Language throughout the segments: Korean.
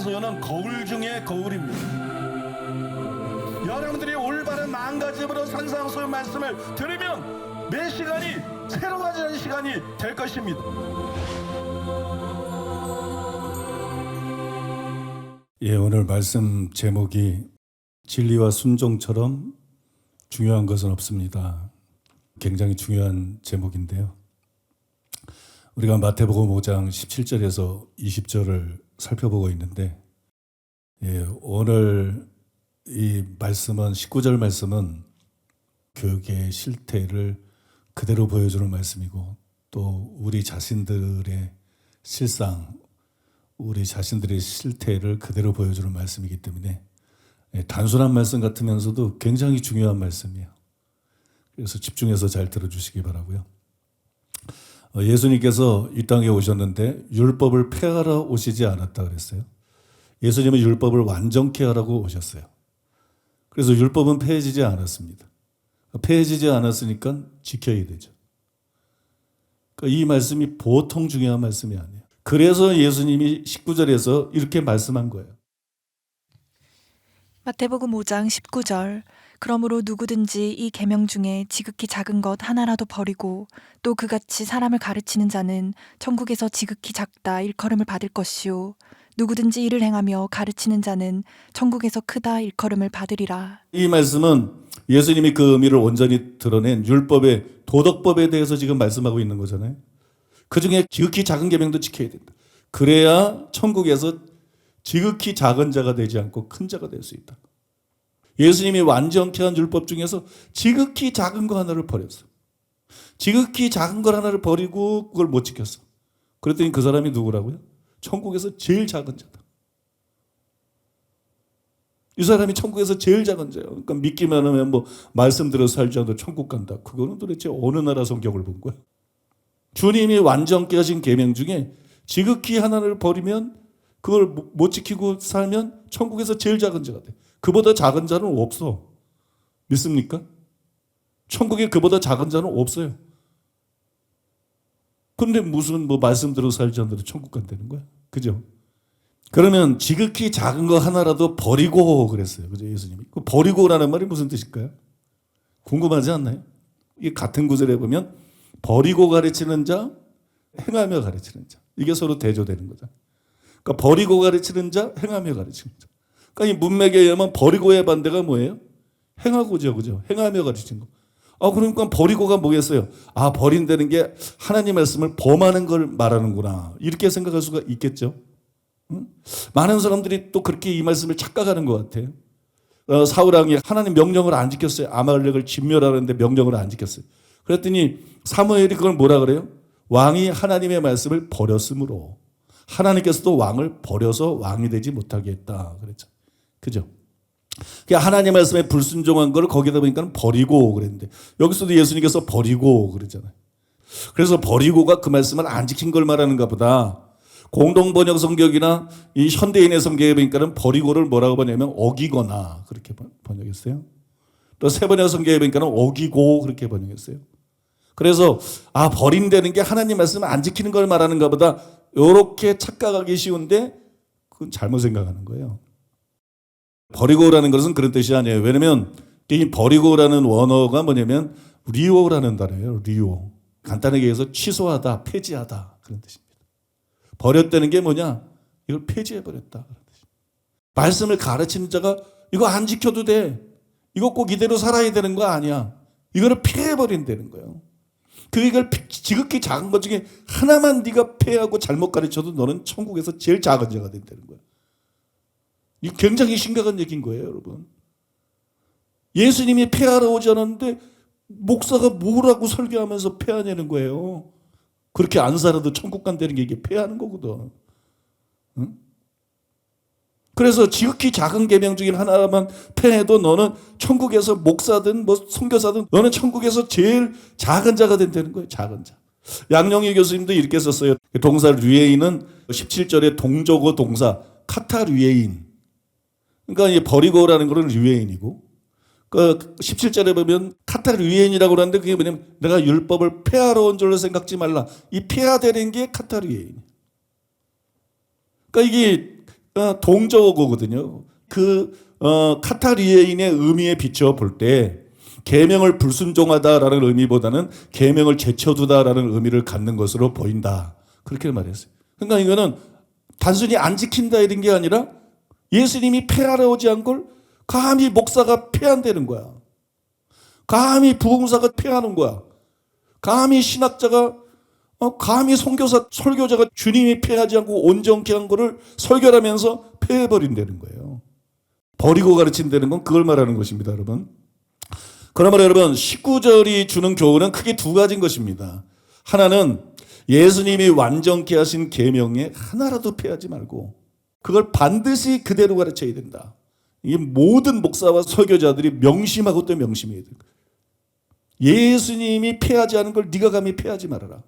산상수훈은 거울 중에 거울입니다. 여러분들이 올바른 마음가짐으로 산상수훈 말씀을 들으면 매 시간이 새로워지는 시간이 될 것입니다. 예, 오늘 말씀 제목이 진리와 순종처럼 중요한 것은 없습니다. 굉장히 중요한 제목인데요. 우리가 마태복음 5장 17절에서 20절을 살펴보고 있는데, 예, 오늘 이 말씀은 19절 말씀은 교육의 실태를 그대로 보여주는 말씀이고, 또 우리 자신들의 실상, 우리 자신들의 실태를 그대로 보여주는 말씀이기 때문에 단순한 말씀 같으면서도 굉장히 중요한 말씀이에요. 그래서 집중해서 잘 들어주시기 바라고요. 예수님께서 이 땅에 오셨는데 율법을 폐하러 오시지 않았다 그랬어요. 예수님은 율법을 완전케 하라고 오셨어요. 그래서 율법은 폐해지지 않았습니다. 폐해지지 않았으니까 지켜야 되죠. 그러니까 이 말씀이 보통 중요한 말씀이 아니에요. 그래서 예수님이 19절에서 이렇게 말씀한 거예요. 마태복음 5장 19절. 그러므로 누구든지 이 계명 중에 지극히 작은 것 하나라도 버리고 또 그같이 사람을 가르치는 자는 천국에서 지극히 작다 일컬음을 받을 것이요 누구든지 이를 행하며 가르치는 자는 천국에서 크다 일컬음을 받으리라. 이 말씀은 예수님이 그 의미를 온전히 드러낸 율법의 도덕법에 대해서 지금 말씀하고 있는 거잖아요. 그 중에 지극히 작은 계명도 지켜야 된다. 그래야 천국에서 지극히 작은 자가 되지 않고 큰 자가 될 수 있다. 예수님이 완전케 한 율법 중에서 지극히 작은 거 하나를 버렸어. 지극히 작은 걸 하나를 버리고 그걸 못 지켰어. 그랬더니 그 사람이 누구라고요? 천국에서 제일 작은 자다. 이 사람이 천국에서 제일 작은 자예요. 그러니까 믿기만 하면 뭐 말씀 들어서 살지 않아도 천국 간다. 그거는 도대체 어느 나라 성경을 본 거야? 주님이 완전케 하신 계명 중에 지극히 하나를 버리면 그걸 못 지키고 살면 천국에서 제일 작은 자가 돼. 그보다 작은 자는 없어. 믿습니까? 천국에 그보다 작은 자는 없어요. 근데 무슨 뭐 말씀 들어서 살지 않아도 천국 간다는 거야? 그죠? 그러면 지극히 작은 거 하나라도 버리고 그랬어요. 그죠? 예수님이. 그 버리고라는 말이 무슨 뜻일까요? 궁금하지 않나요? 이게 같은 구절에 보면 버리고 가르치는 자, 행하며 가르치는 자. 이게 서로 대조되는 거죠. 그러니까 버리고 가르치는 자, 행하며 가르치는 자. 그러니까 이 문맥에 의하면 버리고의 반대가 뭐예요? 행하고죠. 그죠? 행하며 가르치는 거. 그러니까 버리고가 뭐겠어요? 버린다는 게 하나님 말씀을 범하는 걸 말하는구나. 이렇게 생각할 수가 있겠죠. 응? 많은 사람들이 또 그렇게 이 말씀을 착각하는 것 같아요. 사울왕이 하나님 명령을 안 지켰어요. 아말렉을 진멸하는데 명령을 안 지켰어요. 그랬더니 사무엘이 그걸 뭐라 그래요? 왕이 하나님의 말씀을 버렸으므로 하나님께서도 왕을 버려서 왕이 되지 못하게 했다. 그랬죠. 그죠? 그러니까 하나님 말씀에 불순종한 걸 거기다 보니까 버리고 그랬는데 여기서도 예수님께서 버리고 그러잖아요. 그래서 버리고가 그 말씀을 안 지킨 걸 말하는가 보다. 공동번역 성경이나 이 현대인의 성경에 보니까는 버리고를 뭐라고 보냐면 어기거나 그렇게 번역했어요. 또 세번역 성경에 보니까는 어기고 그렇게 번역했어요. 그래서 버린다는 게 하나님 말씀을 안 지키는 걸 말하는가 보다. 이렇게 착각하기 쉬운데 그건 잘못 생각하는 거예요. 버리고라는 것은 그런 뜻이 아니에요. 왜냐면 이 버리고라는 원어가 뭐냐면 리오라는 단어예요. 리오. 간단하게 얘기해서 취소하다, 폐지하다 그런 뜻입니다. 버렸다는 게 뭐냐? 이걸 폐지해버렸다 그런 뜻입니다. 말씀을 가르치는 자가 이거 안 지켜도 돼. 이거 꼭 이대로 살아야 되는 거 아니야. 이거를 폐해버린다는 거예요. 그걸 지극히 작은 것 중에 하나만 네가 폐하고 잘못 가르쳐도 너는 천국에서 제일 작은 자가 된다는 거야. 이거 굉장히 심각한 얘기인 거예요, 여러분. 예수님이 폐하러 오지 않았는데 목사가 뭐라고 설교하면서 폐하냐는 거예요. 그렇게 안 살아도 천국 간다는 게 이게 폐하는 거거든. 응? 그래서 지극히 작은 계명 중에 하나만 폐해도 너는 천국에서 목사든 뭐 선교사든 너는 천국에서 제일 작은 자가 된다는 거예요. 작은 자. 양영희 교수님도 이렇게 썼어요. 동사 류에인은 17절에 동조고 동사 카타 류에인. 그러니까 이 버리고라는 거는 류에인이고 그 17절에 보면 카타 류에인이라고 하는데 그게 뭐냐면 내가 율법을 폐하러 온 줄로 생각지 말라. 이 폐하되는 게 카타 류에인. 그러니까 이게 동적어거든요. 카타리에인의 의미에 비춰 볼 때 계명을 불순종하다라는 의미보다는 계명을 제쳐두다라는 의미를 갖는 것으로 보인다. 그렇게 말했어요. 그러니까 이거는 단순히 안 지킨다 이런 게 아니라 예수님이 폐하러 오지 않은 걸 감히 목사가 폐한다는 거야. 감히 부흥사가 폐하는 거야. 감히 신학자가 감히 선교사, 설교자가 주님이 폐하지 않고 온전케 한 거를 설교하면서 폐해버린다는 거예요. 버리고 가르친다는 건 그걸 말하는 것입니다, 여러분. 그러므로 여러분 19절이 주는 교훈은 크게 두 가지인 것입니다. 하나는 예수님이 완전케 하신 계명에 하나라도 폐하지 말고 그걸 반드시 그대로 가르쳐야 된다. 이게 모든 목사와 설교자들이 명심하고 또 명심해야 된다. 예수님이 폐하지 않은 걸 네가 감히 폐하지 말아라.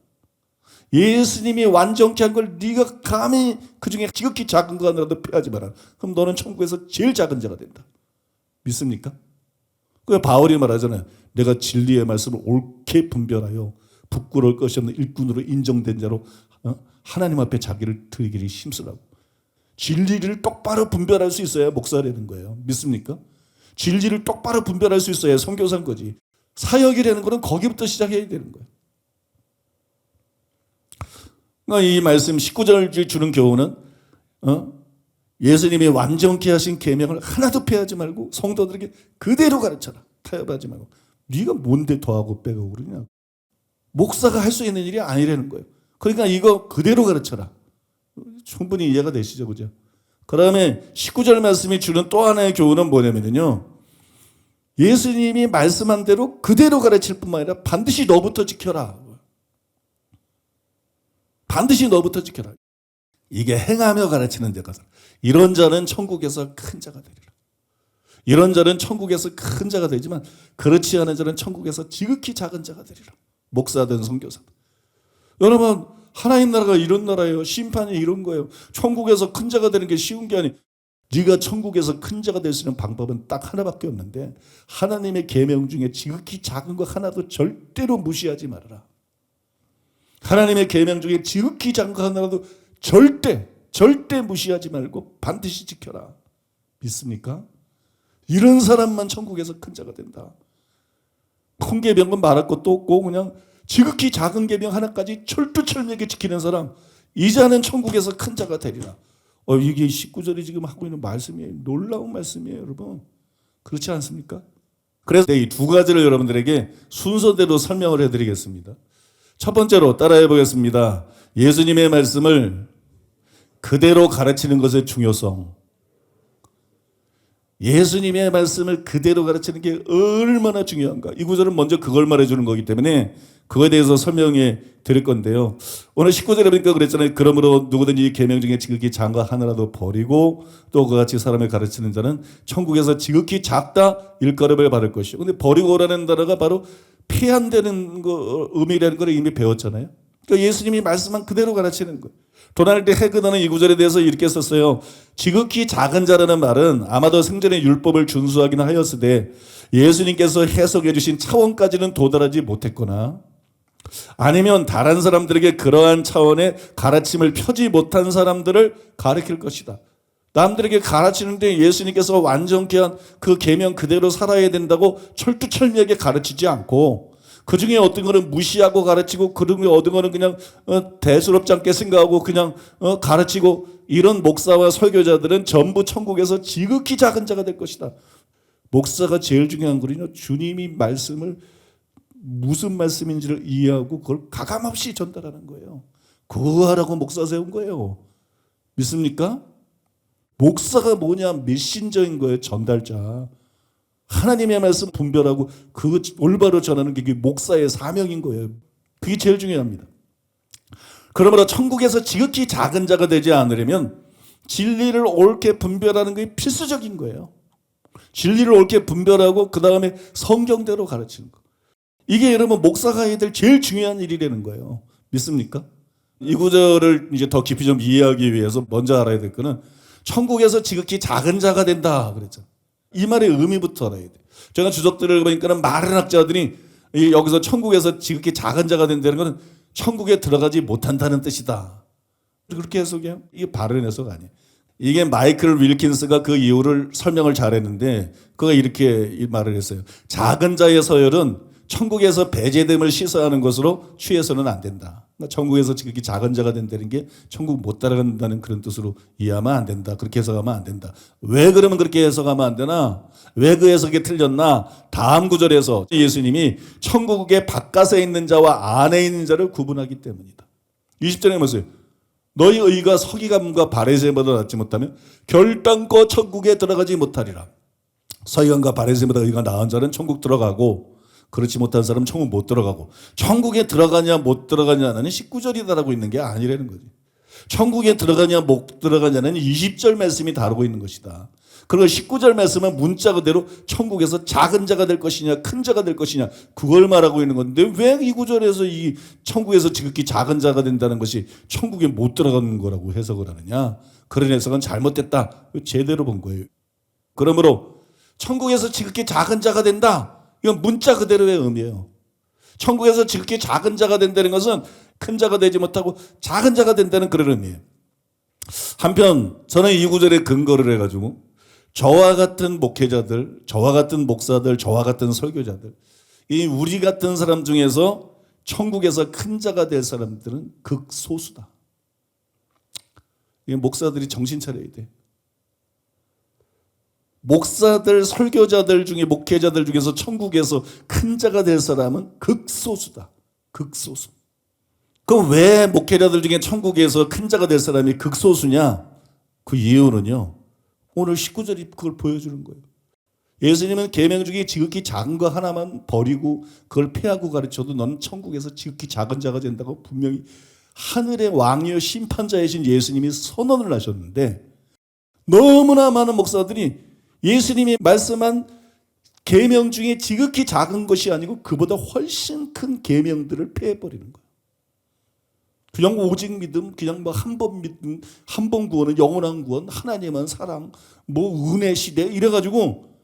예수님이 완전케 한 걸 네가 감히 그중에 지극히 작은 거 하나라도 폐하지 마라. 그럼 너는 천국에서 제일 작은 자가 된다. 믿습니까? 그 바울이 말하잖아요. 내가 진리의 말씀을 옳게 분별하여 부끄러울 것이 없는 일꾼으로 인정된 자로 하나님 앞에 자기를 드리기를 힘쓰라고. 진리를 똑바로 분별할 수 있어야 목사라는 거예요. 믿습니까? 진리를 똑바로 분별할 수 있어야 선교사인 거지. 사역이라는 거는 거기부터 시작해야 되는 거예요. 그러니까 이 말씀 19절 주는 교훈은 예수님이 완전케 하신 계명을 하나도 폐하지 말고 성도들에게 그대로 가르쳐라. 타협하지 말고. 네가 뭔데 더하고 빼고 그러냐. 목사가 할 수 있는 일이 아니라는 거예요. 그러니까 이거 그대로 가르쳐라. 충분히 이해가 되시죠, 그죠? 그 다음에 19절 말씀이 주는 또 하나의 교훈은 뭐냐면요. 예수님이 말씀한 대로 그대로 가르칠 뿐만 아니라 반드시 너부터 지켜라. 반드시 너부터 지켜라. 이게 행하며 가르치는 자가 이런 자는 천국에서 큰 자가 되리라. 이런 자는 천국에서 큰 자가 되지만 그렇지 않은 자는 천국에서 지극히 작은 자가 되리라. 목사든 선교사든. 여러분 하나님 나라가 이런 나라예요. 심판이 이런 거예요. 천국에서 큰 자가 되는 게 쉬운 게 아니. 네가 천국에서 큰 자가 될 수 있는 방법은 딱 하나밖에 없는데 하나님의 계명 중에 지극히 작은 거 하나도 절대로 무시하지 말아라. 하나님의 계명 중에 지극히 작은 거 하나라도 절대 무시하지 말고 반드시 지켜라. 믿습니까? 이런 사람만 천국에서 큰 자가 된다. 큰 계명은 말할 것도 없고 그냥 지극히 작은 계명 하나까지 철두철미하게 지키는 사람 이 자는 천국에서 큰 자가 되리라. 이게 19절이 지금 하고 있는 말씀이에요. 놀라운 말씀이에요, 여러분. 그렇지 않습니까? 그래서 이 두 가지를 여러분들에게 순서대로 설명을 해드리겠습니다. 첫 번째로 따라해 보겠습니다. 예수님의 말씀을 그대로 가르치는 것의 중요성. 예수님의 말씀을 그대로 가르치는 게 얼마나 중요한가. 이 구절은 먼저 그걸 말해주는 거기 때문에 그거에 대해서 설명해 드릴 건데요. 오늘 19절에 보니까 그랬잖아요. 그러므로 누구든지 계명 중에 지극히 작은 거 하나라도 버리고 또 그같이 사람을 가르치는 자는 천국에서 지극히 작다 일컬음을 받을 것이요. 근데 버리고라는 단어가 바로 폐한되는 거 의미라는 걸 이미 배웠잖아요. 그러니까 예수님이 말씀한 그대로 가르치는 거예요. 도널드 헤그너는 이 구절에 대해서 이렇게 썼어요. 지극히 작은 자라는 말은 아마도 생전에 율법을 준수하기는 하였으되 예수님께서 해석해 주신 차원까지는 도달하지 못했거나 아니면 다른 사람들에게 그러한 차원의 가르침을 펴지 못한 사람들을 가르칠 것이다. 남들에게 가르치는데 예수님께서 완전케 한 그 계명 그대로 살아야 된다고 철두철미하게 가르치지 않고 그 중에 어떤 거는 무시하고 가르치고 그 중에 어떤 거는 그냥 대수롭지 않게 생각하고 그냥 가르치고 이런 목사와 설교자들은 전부 천국에서 지극히 작은 자가 될 것이다. 목사가 제일 중요한 거는요. 주님이 말씀을 무슨 말씀인지를 이해하고 그걸 가감없이 전달하는 거예요. 그거 하라고 목사 세운 거예요. 믿습니까? 목사가 뭐냐? 메신저인 거예요. 전달자. 하나님의 말씀 분별하고 그 올바로 전하는 게 목사의 사명인 거예요. 그게 제일 중요합니다. 그러므로 천국에서 지극히 작은 자가 되지 않으려면 진리를 옳게 분별하는 게 필수적인 거예요. 진리를 옳게 분별하고 그 다음에 성경대로 가르치는 거. 이게 여러분 목사가 해야 될 제일 중요한 일이라는 거예요. 믿습니까? 이 구절을 이제 더 깊이 좀 이해하기 위해서 먼저 알아야 될 거는 천국에서 지극히 작은 자가 된다 그랬잖아요. 이 말의 의미부터 알아야 돼요. 제가 주석들을 보니까 많은 학자들이 여기서 천국에서 지극히 작은 자가 된다는 것은 천국에 들어가지 못한다는 뜻이다. 그렇게 해석해요? 이게 바른 해석 아니에요. 이게 마이클 윌킨스가 그 이유를 설명을 잘했는데 그가 이렇게 말을 했어요. 작은 자의 서열은 천국에서 배제됨을 시사하는 것으로 취해서는 안 된다. 그러니까 천국에서 지극히 작은 자가 된다는 게 천국 못 따라간다는 그런 뜻으로 이해하면 안 된다. 그렇게 해석하면 안 된다. 왜 그러면 그렇게 해석하면 안 되나? 왜 그 해석이 틀렸나? 다음 구절에서 예수님이 천국의 바깥에 있는 자와 안에 있는 자를 구분하기 때문이다. 20절에 보세요. 너희 의가 서기관과 바리새인보다 낫지 못하면 결단코 천국에 들어가지 못하리라. 서기관과 바리새인보다 의가 나은 자는 천국 들어가고 그렇지 못한 사람은 천국 못 들어가고, 천국에 들어가냐 못 들어가냐는 19절이다라고 있는 게 아니라는 거지. 천국에 들어가냐 못 들어가냐는 20절 말씀이 다루고 있는 것이다. 그리고 19절 말씀은 문자 그대로 천국에서 작은 자가 될 것이냐 큰 자가 될 것이냐 그걸 말하고 있는 건데 왜 이 구절에서 이 천국에서 지극히 작은 자가 된다는 것이 천국에 못 들어가는 거라고 해석을 하느냐. 그런 해석은 잘못됐다. 제대로 본 거예요. 그러므로 천국에서 지극히 작은 자가 된다. 이건 문자 그대로의 의미예요. 천국에서 지극히 작은 자가 된다는 것은 큰 자가 되지 못하고 작은 자가 된다는 그런 의미예요. 한편 저는 이 구절에 근거를 해가지고 저와 같은 목회자들, 저와 같은 목사들, 저와 같은 설교자들, 이 우리 같은 사람 중에서 천국에서 큰 자가 될 사람들은 극소수다. 이 목사들이 정신 차려야 돼. 목사들, 설교자들 중에 목회자들 중에서 천국에서 큰 자가 될 사람은 극소수다. 극소수. 그럼 왜 목회자들 중에 천국에서 큰 자가 될 사람이 극소수냐? 그 이유는요. 오늘 19절이 그걸 보여주는 거예요. 예수님은 계명 중에 지극히 작은 거 하나만 버리고 그걸 폐하고 가르쳐도 너는 천국에서 지극히 작은 자가 된다고 분명히 하늘의 왕이요 심판자이신 예수님이 선언을 하셨는데 너무나 많은 목사들이 예수님이 말씀한 계명 중에 지극히 작은 것이 아니고 그보다 훨씬 큰 계명들을 폐해버리는 거예요. 그냥 오직 믿음, 그냥 뭐 한 번 믿음, 한 번 구원은 영원한 구원, 하나님은 사랑, 뭐 은혜 시대 이래가지고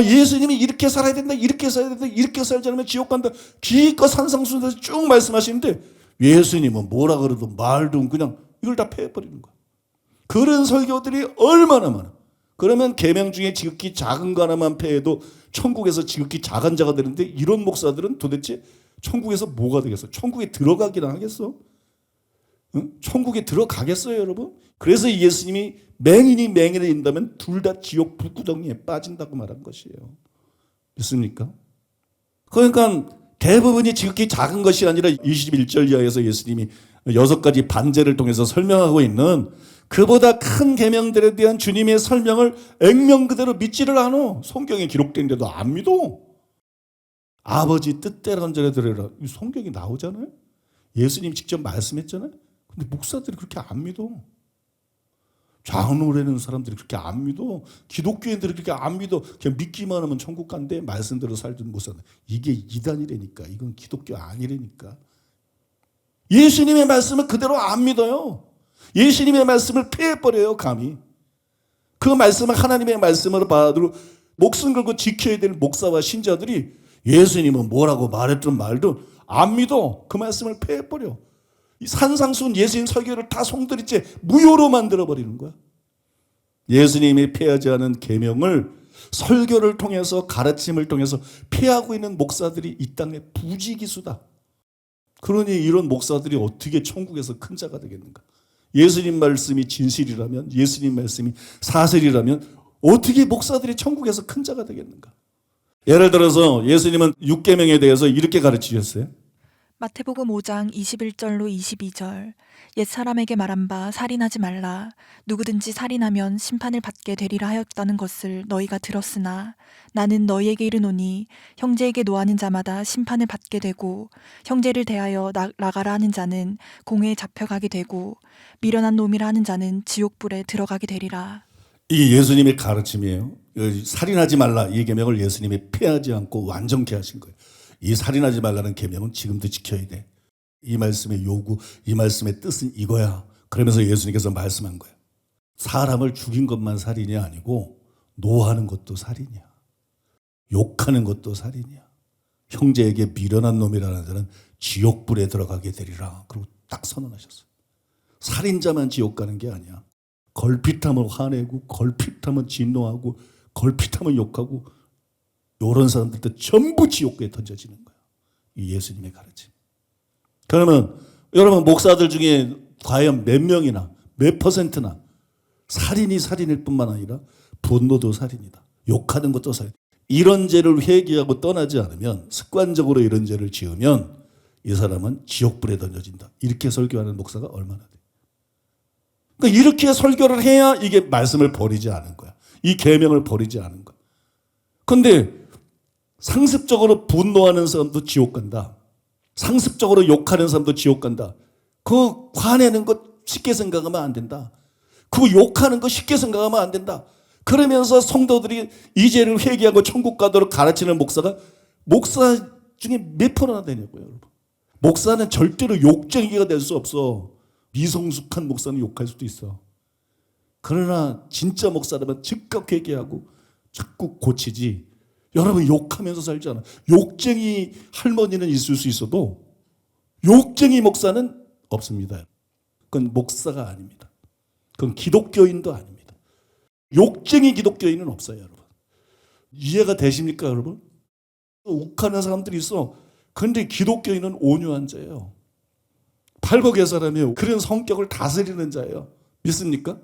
예수님이 이렇게 살아야 된다, 이렇게 살아야 된다, 이렇게 살지 않으면 지옥 간다. 기껏 산상수훈에서 쭉 말씀하시는데 예수님은 뭐라 그래도 말도 그냥 이걸 다 폐해버리는 거예요. 그런 설교들이 얼마나 많아. 그러면 계명 중에 지극히 작은 거 하나만 폐해도 천국에서 지극히 작은 자가 되는데 이런 목사들은 도대체 천국에서 뭐가 되겠어? 천국에 들어가기나 하겠어? 응? 천국에 들어가겠어요, 여러분? 그래서 예수님이 맹인이 맹인을 인다면 둘 다 지옥 불구덩이에 빠진다고 말한 것이에요. 믿습니까? 그러니까 대부분이 지극히 작은 것이 아니라 21절 이하에서 예수님이 6가지 반제를 통해서 설명하고 있는 그보다 큰 계명들에 대한 주님의 설명을 액면 그대로 믿지를 않아. 성경에 기록된데도 안 믿어. 아버지 뜻대로 한 전에 들으라. 성경이 나오잖아요. 예수님 직접 말씀했잖아요. 근데 목사들이 그렇게 안 믿어. 장로라는 사람들이 그렇게 안 믿어. 기독교인들이 그렇게 안 믿어. 그냥 믿기만 하면 천국 간대. 말씀대로 살든 못 산다. 이게 이단이라니까. 이건 기독교 아니라니까. 예수님의 말씀을 그대로 안 믿어요. 예수님의 말씀을 폐해버려요. 감히. 그 말씀을 하나님의 말씀으로 받아들고 목숨 걸고 지켜야 될 목사와 신자들이 예수님은 뭐라고 말했든 말든 안 믿어. 그 말씀을 폐해버려. 산상수훈 예수님 설교를 다 송두리째 무효로 만들어버리는 거야. 예수님이 폐하지 않은 계명을 설교를 통해서 가르침을 통해서 폐하고 있는 목사들이 이 땅에 부지기수다. 그러니 이런 목사들이 어떻게 천국에서 큰 자가 되겠는가? 예수님 말씀이 진실이라면, 예수님 말씀이 사실이라면 어떻게 목사들이 천국에서 큰 자가 되겠는가? 예를 들어서 예수님은 6계명에 대해서 이렇게 가르치셨어요. 마태복음 5장 21절로 22절. 옛사람에게 말한 바 살인하지 말라. 누구든지 살인하면 심판을 받게 되리라 하였다는 것을 너희가 들었으나 나는 너희에게 이르노니 형제에게 노하는 자마다 심판을 받게 되고 형제를 대하여 나가라 하는 자는 공회에 잡혀가게 되고 미련한 놈이라 하는 자는 지옥불에 들어가게 되리라. 이게 예수님의 가르침이에요. 살인하지 말라 이 계명을 예수님이 폐하지 않고 완전케 하신 거예요. 이 살인하지 말라는 계명은 지금도 지켜야 돼. 이 말씀의 요구, 이 말씀의 뜻은 이거야. 그러면서 예수님께서 말씀한 거예요. 사람을 죽인 것만 살인이 아니고 노하는 것도 살인이야. 욕하는 것도 살인이야. 형제에게 미련한 놈이라는 자는 지옥불에 들어가게 되리라. 그리고 딱 선언하셨어요. 살인자만 지옥 가는 게 아니야. 걸핏하면 화내고 걸핏하면 진노하고 걸핏하면 욕하고 이런 사람들도 전부 지옥에 던져지는 거예요. 이 예수님의 가르침. 그러면 여러분 목사들 중에 과연 몇 명이나 몇 퍼센트나 살인이 살인일 뿐만 아니라 분노도 살인이다. 욕하는 것도 살인. 이런 죄를 회개하고 떠나지 않으면 습관적으로 이런 죄를 지으면 이 사람은 지옥불에 던져진다. 이렇게 설교하는 목사가 얼마나 돼. 그러니까 이렇게 설교를 해야 이게 말씀을 버리지 않은 거야. 이 계명을 버리지 않은 거야. 그런데 상습적으로 분노하는 사람도 지옥 간다. 상습적으로 욕하는 사람도 지옥 간다. 그 화내는 것 쉽게 생각하면 안 된다. 그 욕하는 거 쉽게 생각하면 안 된다. 그러면서 성도들이 이 죄를 회개하고 천국 가도록 가르치는 목사가 목사 중에 몇 프로나 되냐고요, 여러분. 목사는 절대로 욕쟁이가 될 수 없어. 미성숙한 목사는 욕할 수도 있어. 그러나 진짜 목사라면 즉각 회개하고 자꾸 고치지. 여러분 욕하면서 살지 않아. 욕쟁이 할머니는 있을 수 있어도 욕쟁이 목사는 없습니다. 그건 목사가 아닙니다. 그건 기독교인도 아닙니다. 욕쟁이 기독교인은 없어요, 여러분. 이해가 되십니까, 여러분? 욱하는 사람들이 있어. 그런데 기독교인은 온유한 자예요. 팔복의 사람이에요. 그런 성격을 다스리는 자예요. 믿습니까?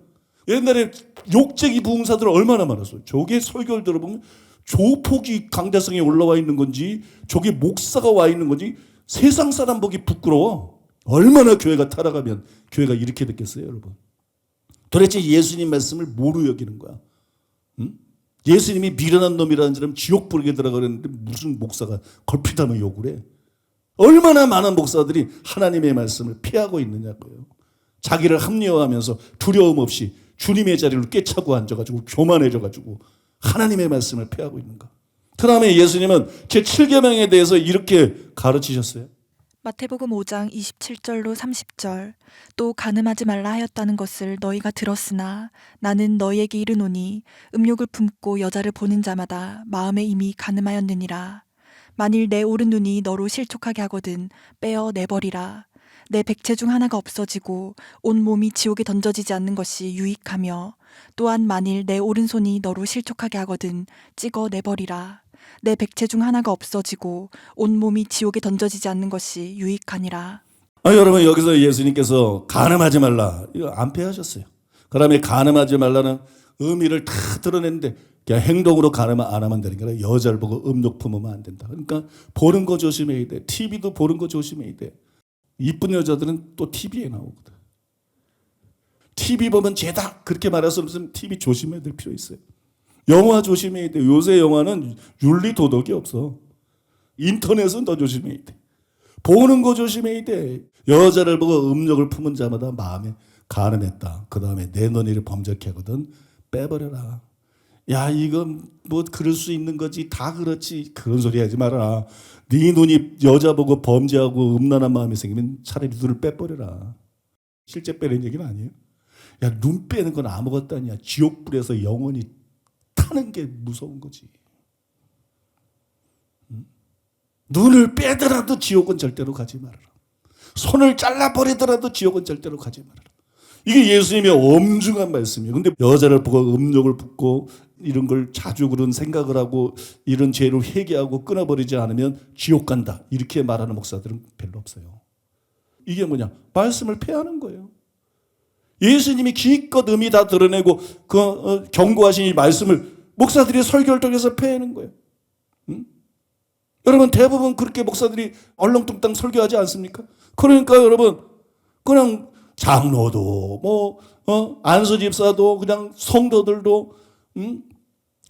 옛날에 욕쟁이 부흥사들 얼마나 많았어요. 저게 설교를 들어보면 조폭이 강대성에 올라와 있는 건지 저게 목사가 와 있는 건지 세상 사람 보기 부끄러워. 얼마나 교회가 타락하면 교회가 이렇게 됐겠어요, 여러분. 도대체 예수님 말씀을 뭐로 여기는 거야? 응? 예수님이 미련한 놈이라는 사람 지옥 불에 들어가는데 무슨 목사가 걸핏하면 욕을 해. 얼마나 많은 목사들이 하나님의 말씀을 피하고 있느냐고요. 자기를 합리화하면서 두려움 없이 주님의 자리를 꿰차고 앉아가지고 교만해져가지고 하나님의 말씀을 피하고 있는가. 그 다음에 예수님은 제7계명에 대해서 이렇게 가르치셨어요. 마태복음 5장 27절로 30절. 또 간음하지 말라 하였다는 것을 너희가 들었으나 나는 너희에게 이르노니 음욕을 품고 여자를 보는 자마다 마음에 이미 간음하였느니라. 만일 내 오른 눈이 너로 실족하게 하거든 빼어 내버리라. 내 백체 중 하나가 없어지고 온 몸이 지옥에 던져지지 않는 것이 유익하며 또한 만일 내 오른손이 너로 실족하게 하거든 찍어 내버리라. 내 백체 중 하나가 없어지고 온 몸이 지옥에 던져지지 않는 것이 유익하니라. 여러분 여기서 예수님께서 간음하지 말라 이거 안 패하셨어요. 그 다음에 간음하지 말라는 의미를 다 드러냈는데 그냥 행동으로 간음 안 하면 되는 게 아니라 여자를 보고 음욕 품으면 안 된다. 그러니까 보는 거 조심해야 돼. TV도 보는 거 조심해야 돼. 이쁜 여자들은 또 TV에 나오거든. TV 보면 죄다 그렇게 말해서 무슨 TV 조심해야 될 필요 있어요. 영화 조심해야 돼. 요새 영화는 윤리 도덕이 없어. 인터넷은 더 조심해야 돼. 보는 거 조심해야 돼. 여자를 보고 음욕을 품은 자마다 마음에 간음했다. 그 다음에 내 논의를 범죄케 하거든 빼버려라. 야 이건 뭐 그럴 수 있는 거지. 다 그렇지. 그런 소리 하지 마라. 네 눈이 여자 보고 범죄하고 음란한 마음이 생기면 차라리 눈을 빼버려라. 실제 빼는 얘기는 아니에요. 야 눈 빼는 건 아무것도 아니야. 지옥불에서 영원히 타는 게 무서운 거지. 눈을 빼더라도 지옥은 절대로 가지 말아라. 손을 잘라버리더라도 지옥은 절대로 가지 말아라. 이게 예수님의 엄중한 말씀이에요. 근데 여자를 보고 음욕을 품고 이런 걸 자주 그런 생각을 하고 이런 죄를 회개하고 끊어버리지 않으면 지옥 간다. 이렇게 말하는 목사들은 별로 없어요. 이게 뭐냐? 말씀을 폐하는 거예요. 예수님이 기껏 의미 다 드러내고 경고하신 이 말씀을 목사들이 설교를 통해서 폐하는 거예요. 응? 여러분 대부분 그렇게 목사들이 얼렁뚱땅 설교하지 않습니까? 그러니까 여러분 그냥 장로도 안수 집사도 그냥 성도들도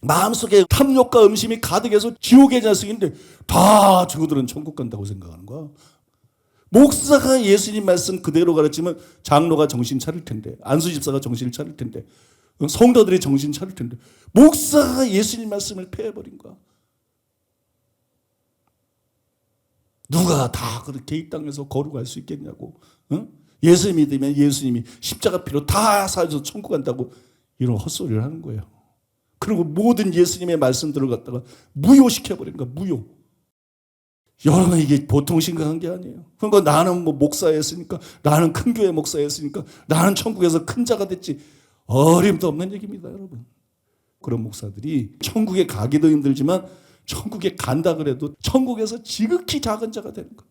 마음속에 탐욕과 음심이 가득해서 지옥의 자식인데 다 친구들은 천국 간다고 생각하는 거야. 목사가 예수님 말씀 그대로 가르치면 장로가 정신 차릴 텐데 안수 집사가 정신을 차릴 텐데 성도들이 정신 차릴 텐데 목사가 예수님 말씀을 폐해버린 거야. 누가 다 그렇게 이 땅에서 거룩할 수 있겠냐고. 응? 예수 믿으면 예수님이 십자가 피로 다 사줘서 천국 간다고 이런 헛소리를 하는 거예요. 그리고 모든 예수님의 말씀들을 갖다가 무효시켜버린 거야. 무효. 여러분 이게 보통 심각한 게 아니에요. 그러니까 나는 뭐 목사였으니까 나는 큰 교회 목사였으니까 나는 천국에서 큰 자가 됐지. 어림도 없는 얘기입니다, 여러분. 그런 목사들이 천국에 가기도 힘들지만 천국에 간다 그래도 천국에서 지극히 작은 자가 되는 거예요.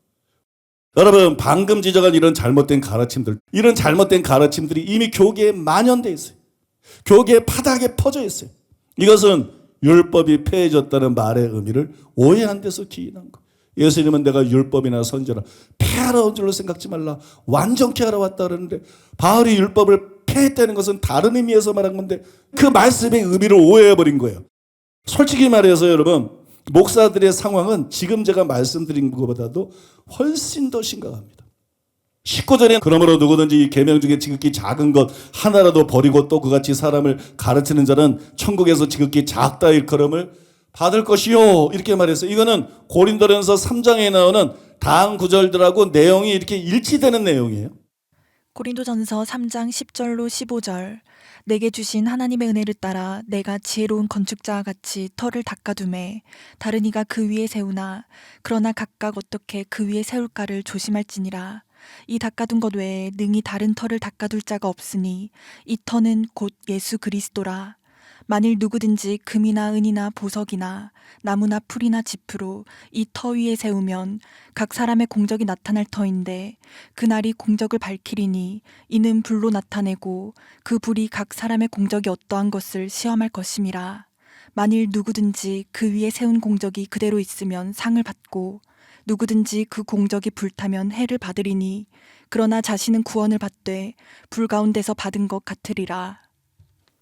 여러분, 방금 지적한 이런 잘못된 가르침들, 이런 잘못된 가르침들이 이미 교계에 만연돼 있어요. 교계의 바닥에 퍼져 있어요. 이것은 율법이 폐해졌다는 말의 의미를 오해한 데서 기인한 거. 예수님은 내가 율법이나 선지라 폐하러 온 줄로 생각지 말라. 완전케 하러 왔다 그러는데 바울이 율법을 폐했다는 것은 다른 의미에서 말한 건데 그 말씀의 의미를 오해해버린 거예요. 솔직히 말해서 여러분, 목사들의 상황은 지금 제가 말씀드린 것보다도 훨씬 더 심각합니다. 19절에 그러므로 누구든지 이 계명 중에 지극히 작은 것 하나라도 버리고 또 그같이 사람을 가르치는 자는 천국에서 지극히 작다 일컬음을 받을 것이요, 이렇게 말했어요. 이거는 고린도전서 3장에 나오는 다음 구절들하고 내용이 이렇게 일치되는 내용이에요. 고린도전서 3장 10절로 15절. 내게 주신 하나님의 은혜를 따라 내가 지혜로운 건축자와 같이 터를 닦아두매 다른 이가 그 위에 세우나 그러나 각각 어떻게 그 위에 세울까를 조심할지니라. 이 닦아둔 것 외에 능히 다른 터를 닦아둘 자가 없으니 이 터는 곧 예수 그리스도라. 만일 누구든지 금이나 은이나 보석이나 나무나 풀이나 짚으로 이 터 위에 세우면 각 사람의 공적이 나타날 터인데 그날이 공적을 밝히리니 이는 불로 나타내고 그 불이 각 사람의 공적이 어떠한 것을 시험할 것임이라. 만일 누구든지 그 위에 세운 공적이 그대로 있으면 상을 받고 누구든지 그 공적이 불타면 해를 받으리니 그러나 자신은 구원을 받되 불 가운데서 받은 것 같으리라.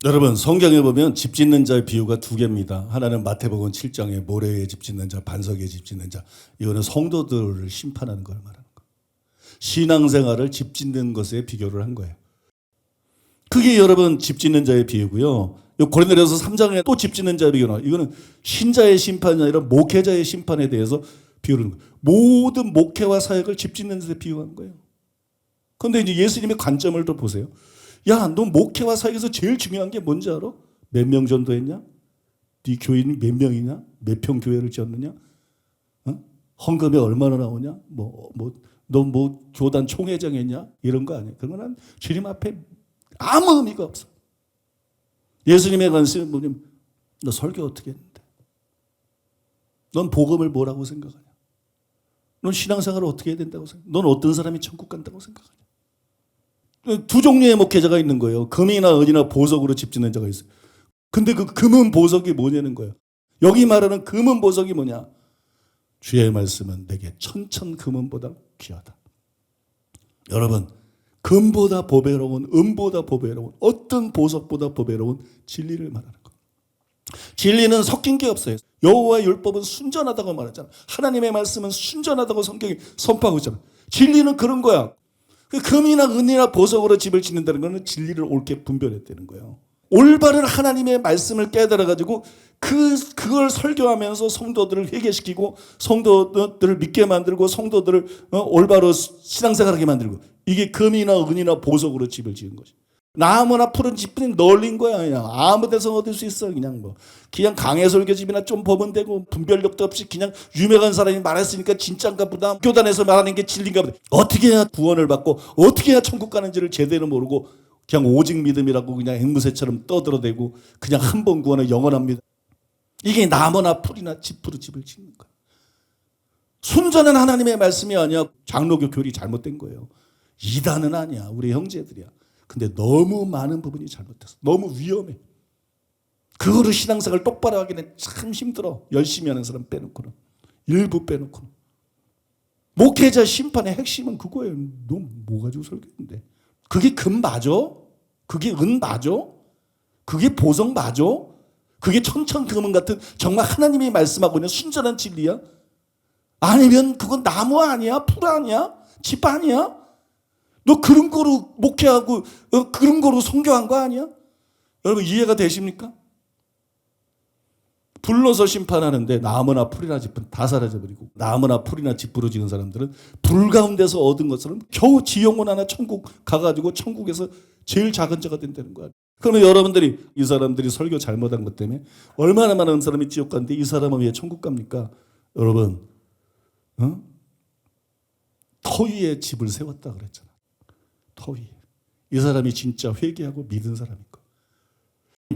여러분, 성경에 보면 집 짓는 자의 비유가 두 개입니다. 하나는 마태복음 7장에 모래 위에 집 짓는 자, 반석 위에 집 짓는 자. 이거는 성도들을 심판하는 걸 말하는 거예요. 신앙생활을 집 짓는 것에 비교를 한 거예요. 그게 여러분 집 짓는 자의 비유고요. 고린도전서 3장에 또 집 짓는 자의 비유가 나와요. 이거는 신자의 심판이 아니라 목회자의 심판에 대해서 비유를 하는 거예요. 모든 목회와 사역을 집 짓는 데 비유한 거예요. 그런데 이제 예수님의 관점을 또 보세요. 야, 너 목회와 사역에서 제일 중요한 게 뭔지 알아? 몇 명 전도했냐? 네 교인이 몇 명이냐? 몇 평 교회를 지었느냐? 어? 헌금이 얼마나 나오냐? 너 교단 총회장 했냐? 이런 거 아니야. 그런 건 주님 앞에 아무 의미가 없어. 예수님의 관심은 뭐냐면 너 설교 어떻게 했는데? 넌 복음을 뭐라고 생각하냐? 넌 신앙생활을 어떻게 해야 된다고 생각하냐? 넌 어떤 사람이 천국 간다고 생각하냐? 두 종류의 목회자가 있는 거예요. 금이나 은이나 보석으로 집 짓는 자가 있어요. 근데 그 금은 보석이 뭐냐는 거예요. 여기 말하는 금은 보석이 뭐냐? 주의 말씀은 내게 천천 금은보다 귀하다. 여러분, 금보다 보배로운, 은보다 보배로운, 어떤 보석보다 보배로운 진리를 말하는 거예요. 진리는 섞인 게 없어요. 여호와의 율법은 순전하다고 말하잖아. 하나님의 말씀은 순전하다고 성경이 선포하고 있잖아. 진리는 그런 거야. 금이나 은이나 보석으로 집을 짓는다는 것은 진리를 옳게 분별했다는 거예요. 올바른 하나님의 말씀을 깨달아가지고 그걸 설교하면서 성도들을 회개시키고 성도들을 믿게 만들고 성도들을 올바로 신앙생활하게 만들고 이게 금이나 은이나 보석으로 집을 지은 것이. 나무나 푸른 집이 널린 거야. 그냥 아무 데서 얻을 수 있어. 그냥 강해 설교집이나 좀 보면 되고 분별력도 없이 그냥 유명한 사람이 말했으니까 진짜인가 보다. 교단에서 말하는 게 진리인가 보다. 어떻게 해야 구원을 받고 어떻게 해야 천국 가는지를 제대로 모르고 그냥 오직 믿음이라고 그냥 앵무새처럼 떠들어대고 그냥 한 번 구원은 영원합니다. 이게 나무나 풀이나 짚으로 집을 짓는 거야. 순전한 하나님의 말씀이 아니야. 장로교 교리 잘못된 거예요. 이단은 아니야. 우리 형제들이야. 근데 너무 많은 부분이 잘못됐어. 너무 위험해. 그거를 신앙생활 똑바로 하기는 참 힘들어. 열심히 하는 사람 빼놓고는. 일부 빼놓고는. 목회자 심판의 핵심은 그거예요. 너 뭐 가지고 설교했는데. 그게 금 맞아? 그게 은 맞아? 그게 보석 맞아? 그게 천천금은 같은 정말 하나님이 말씀하고 있는 순전한 진리야? 아니면 그건 나무 아니야? 풀 아니야? 집 아니야? 너 그런 거로 목회하고 그런 거로 선교한 거 아니야? 여러분 이해가 되십니까? 불로서 심판하는데 나무나 풀이나 짚은 다 사라져버리고 나무나 풀이나 짚 부러지는 사람들은 불 가운데서 얻은 것처럼 겨우 지영원 하나 천국 가가지고 천국에서 제일 작은 자가 된다는 거야. 그러면 여러분들이 이 사람들이 설교 잘못한 것 때문에 얼마나 많은 사람이 지옥 가는데 이 사람은 왜 천국 갑니까? 여러분 터 위에 집을 세웠다 그랬잖아. 터 위에. 이 사람이 진짜 회개하고 믿은 사람인 거.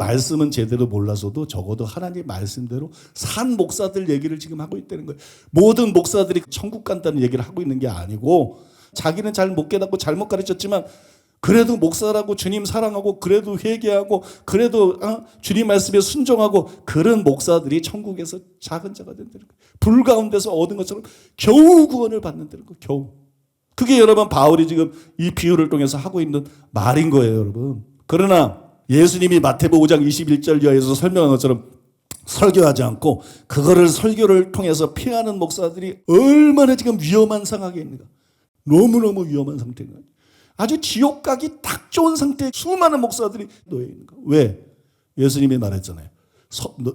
말씀은 제대로 몰라서도 적어도 하나님 말씀대로 산 목사들 얘기를 지금 하고 있다는 거예요. 모든 목사들이 천국 간다는 얘기를 하고 있는 게 아니고 자기는 잘 못 깨닫고 잘못 가르쳤지만 그래도 목사라고 주님 사랑하고 그래도 회개하고 그래도 주님 말씀에 순종하고 그런 목사들이 천국에서 작은 자가 된다는 거예요. 불 가운데서 얻은 것처럼 겨우 구원을 받는다는 거예요. 겨우. 그게 여러분 바울이 지금 이 비유를 통해서 하고 있는 말인 거예요, 여러분. 그러나 예수님이 마태복음 5장 21절 이하에서 설명한 것처럼 설교하지 않고 그거를 설교를 통해서 피하는 목사들이 얼마나 지금 위험한 상황에 있는가. 너무너무 위험한 상태인 거예요. 아주 지옥 가기 딱 좋은 상태에 수많은 목사들이 놓여 있는 거예요. 왜? 예수님이 말했잖아요.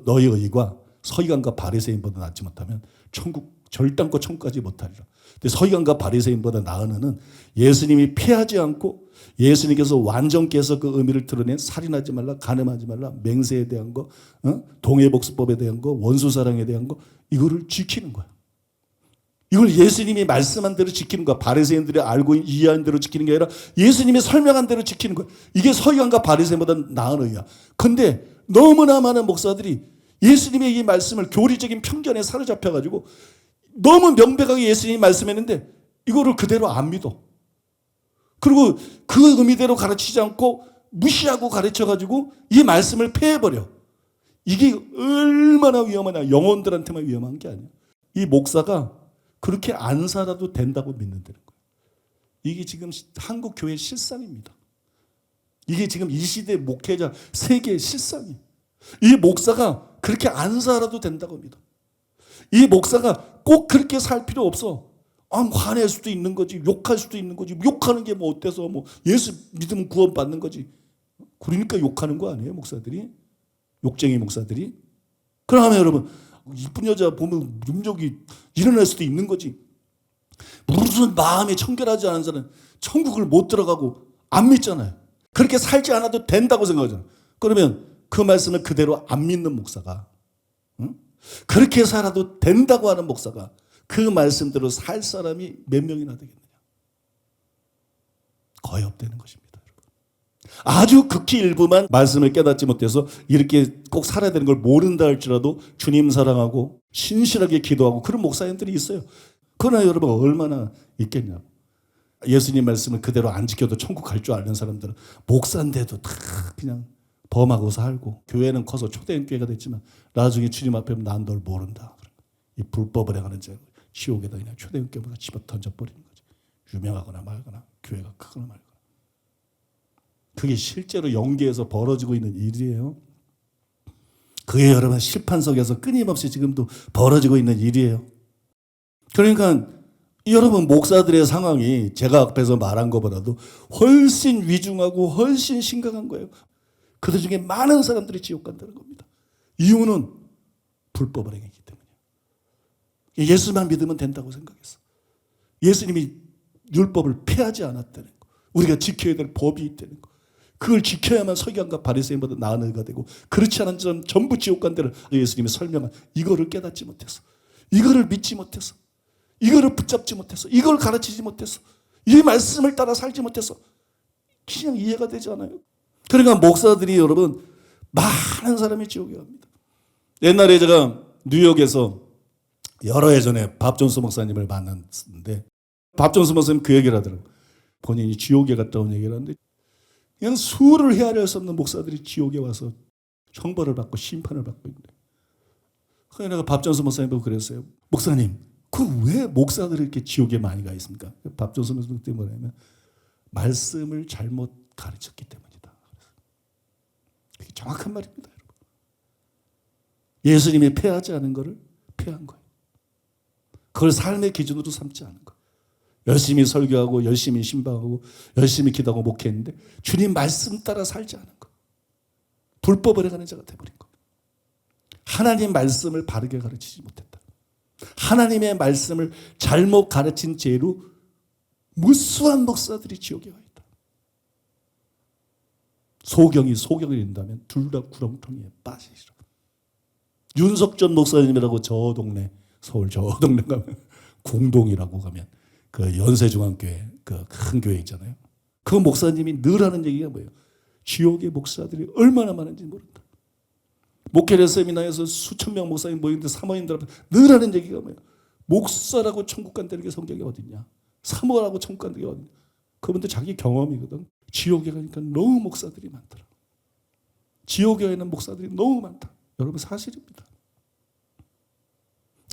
너희 의가 서기관과 바리새인보다 낫지 못하면 천국 절단코 천국까지 못하리라. 근데 서기관과 바리새인보다 나은 의는 예수님이 피하지 않고 예수님께서 완전께서 그 의미를 드러낸 살인하지 말라, 간음하지 말라, 맹세에 대한 거, 동해복수법에 대한 거, 원수사랑에 대한 거 이거를 지키는 거야. 이걸 예수님이 말씀한 대로 지키는 거야. 바리새인들이 알고 이해한 대로 지키는 게 아니라 예수님이 설명한 대로 지키는 거야. 이게 서기관과 바리새인보다 나은 의야. 근데 너무나 많은 목사들이 예수님의 이 말씀을 교리적인 편견에 사로잡혀가지고 너무 명백하게 예수님이 말씀했는데 이거를 그대로 안 믿어. 그리고 그 의미대로 가르치지 않고 무시하고 가르쳐가지고 이 말씀을 폐해버려. 이게 얼마나 위험하냐. 영혼들한테만 위험한 게 아니야. 이 목사가 그렇게 안 살아도 된다고 믿는다는 거예요. 이게 지금 한국 교회의 실상입니다. 이게 지금 이 시대 목회자 세계의 실상이에요. 이 목사가 그렇게 안 살아도 된다고 믿어. 이 목사가 꼭 그렇게 살 필요 없어. 화낼 수도 있는 거지. 욕할 수도 있는 거지. 욕하는 게 뭐 어때서 예수 믿으면 구원 받는 거지. 그러니까 욕하는 거 아니에요, 목사들이? 욕쟁이 목사들이? 그러면 여러분 이쁜 여자 보면 능력이 일어날 수도 있는 거지. 무슨 마음이 청결하지 않은 사람은 천국을 못 들어가고 안 믿잖아요. 그렇게 살지 않아도 된다고 생각하잖아요. 그러면 그 말씀을 그대로 안 믿는 목사가 그렇게 살아도 된다고 하는 목사가 그 말씀대로 살 사람이 몇 명이나 되겠느냐. 거의 없다는 것입니다. 아주 극히 일부만 말씀을 깨닫지 못해서 이렇게 꼭 살아야 되는 걸 모른다 할지라도 주님 사랑하고 신실하게 기도하고 그런 목사님들이 있어요. 그러나 여러분 얼마나 있겠냐고. 예수님 말씀을 그대로 안 지켜도 천국 갈 줄 아는 사람들은 목사인데도 다 그냥 범하고 살고 교회는 커서 초대형 교회가 됐지만 나중에 주님 앞에 난 널 모른다. 이 불법을 행하는 자 지옥에다 그냥 초대형 교회보다 집어 던져버리는 거지. 유명하거나 말거나 교회가 크거나 말거나. 그게 실제로 영계에서 벌어지고 있는 일이에요. 그게 여러분 심판석에서 끊임없이 지금도 벌어지고 있는 일이에요. 그러니까 여러분 목사들의 상황이 제가 앞에서 말한 것보다도 훨씬 위중하고 훨씬 심각한 거예요. 그들 중에 많은 사람들이 지옥 간다는 겁니다. 이유는 불법을 행했기 때문이에요. 예수만 믿으면 된다고 생각했어. 예수님이 율법을 폐하지 않았다는 거. 우리가 지켜야 될 법이 있다는 거. 그걸 지켜야만 서기관과 바리새인보다 나은 의가 되고 그렇지 않은 사람 전부 지옥 간다는 예수님이 설명한 이거를 깨닫지 못해서 이거를 믿지 못해서 이거를 붙잡지 못해서 이걸 가르치지 못해서 이 말씀을 따라 살지 못해서 그냥 이해가 되지 않아요. 그러니까 목사들이 여러분 많은 사람이 지옥에 갑니다. 옛날에 제가 뉴욕에서 여러 해 전에 밥 존스 목사님을 만났는데 밥 존스 목사님 그 얘기를 하더라고요. 본인이 지옥에 갔다 온 얘기를 하는데 그냥 수를 헤아릴 수 없는 목사들이 지옥에 와서 형벌을 받고 심판을 받고 있는데 그래서 내가 밥 존스 목사님 보고 그랬어요. 목사님 그 왜 목사들이 이렇게 지옥에 많이 가 있습니까? 밥 존스 목사님 때문에 뭐냐면 말씀을 잘못 가르쳤기 때문이다. 그게 정확한 말입니다. 여러분. 예수님이 폐하지 않은 것을 폐한 거예요. 그걸 삶의 기준으로 삼지 않은 거예요. 열심히 설교하고 열심히 신방하고 열심히 기도하고 목회했는데 주님 말씀 따라 살지 않은 거. 불법을 행하는 자가 돼버린 거. 하나님 말씀을 바르게 가르치지 못했다. 하나님의 말씀을 잘못 가르친 죄로 무수한 목사들이 지옥에 와 있다. 소경이 소경이 된다면 둘 다 구렁텅이에 빠지시라. 윤석전 목사님이라고 저 동네 서울 저 동네 가면 궁동이라고 가면 그 연세중앙교회 그 큰 교회 있잖아요. 그 목사님이 늘 하는 얘기가 뭐예요? 지옥의 목사들이 얼마나 많은지 모른다. 목회자 세미나에서 수천 명 목사님 모이는데 사모님들 앞에 늘 하는 얘기가 뭐예요? 목사라고 천국 간다는 게 성경에 어딨냐? 사모라고 천국 간다는 게 어딨냐? 그분들 자기 경험이거든. 지옥에 가니까 너무 목사들이 많더라. 지옥에 있는 목사들이 너무 많다. 여러분 사실입니다.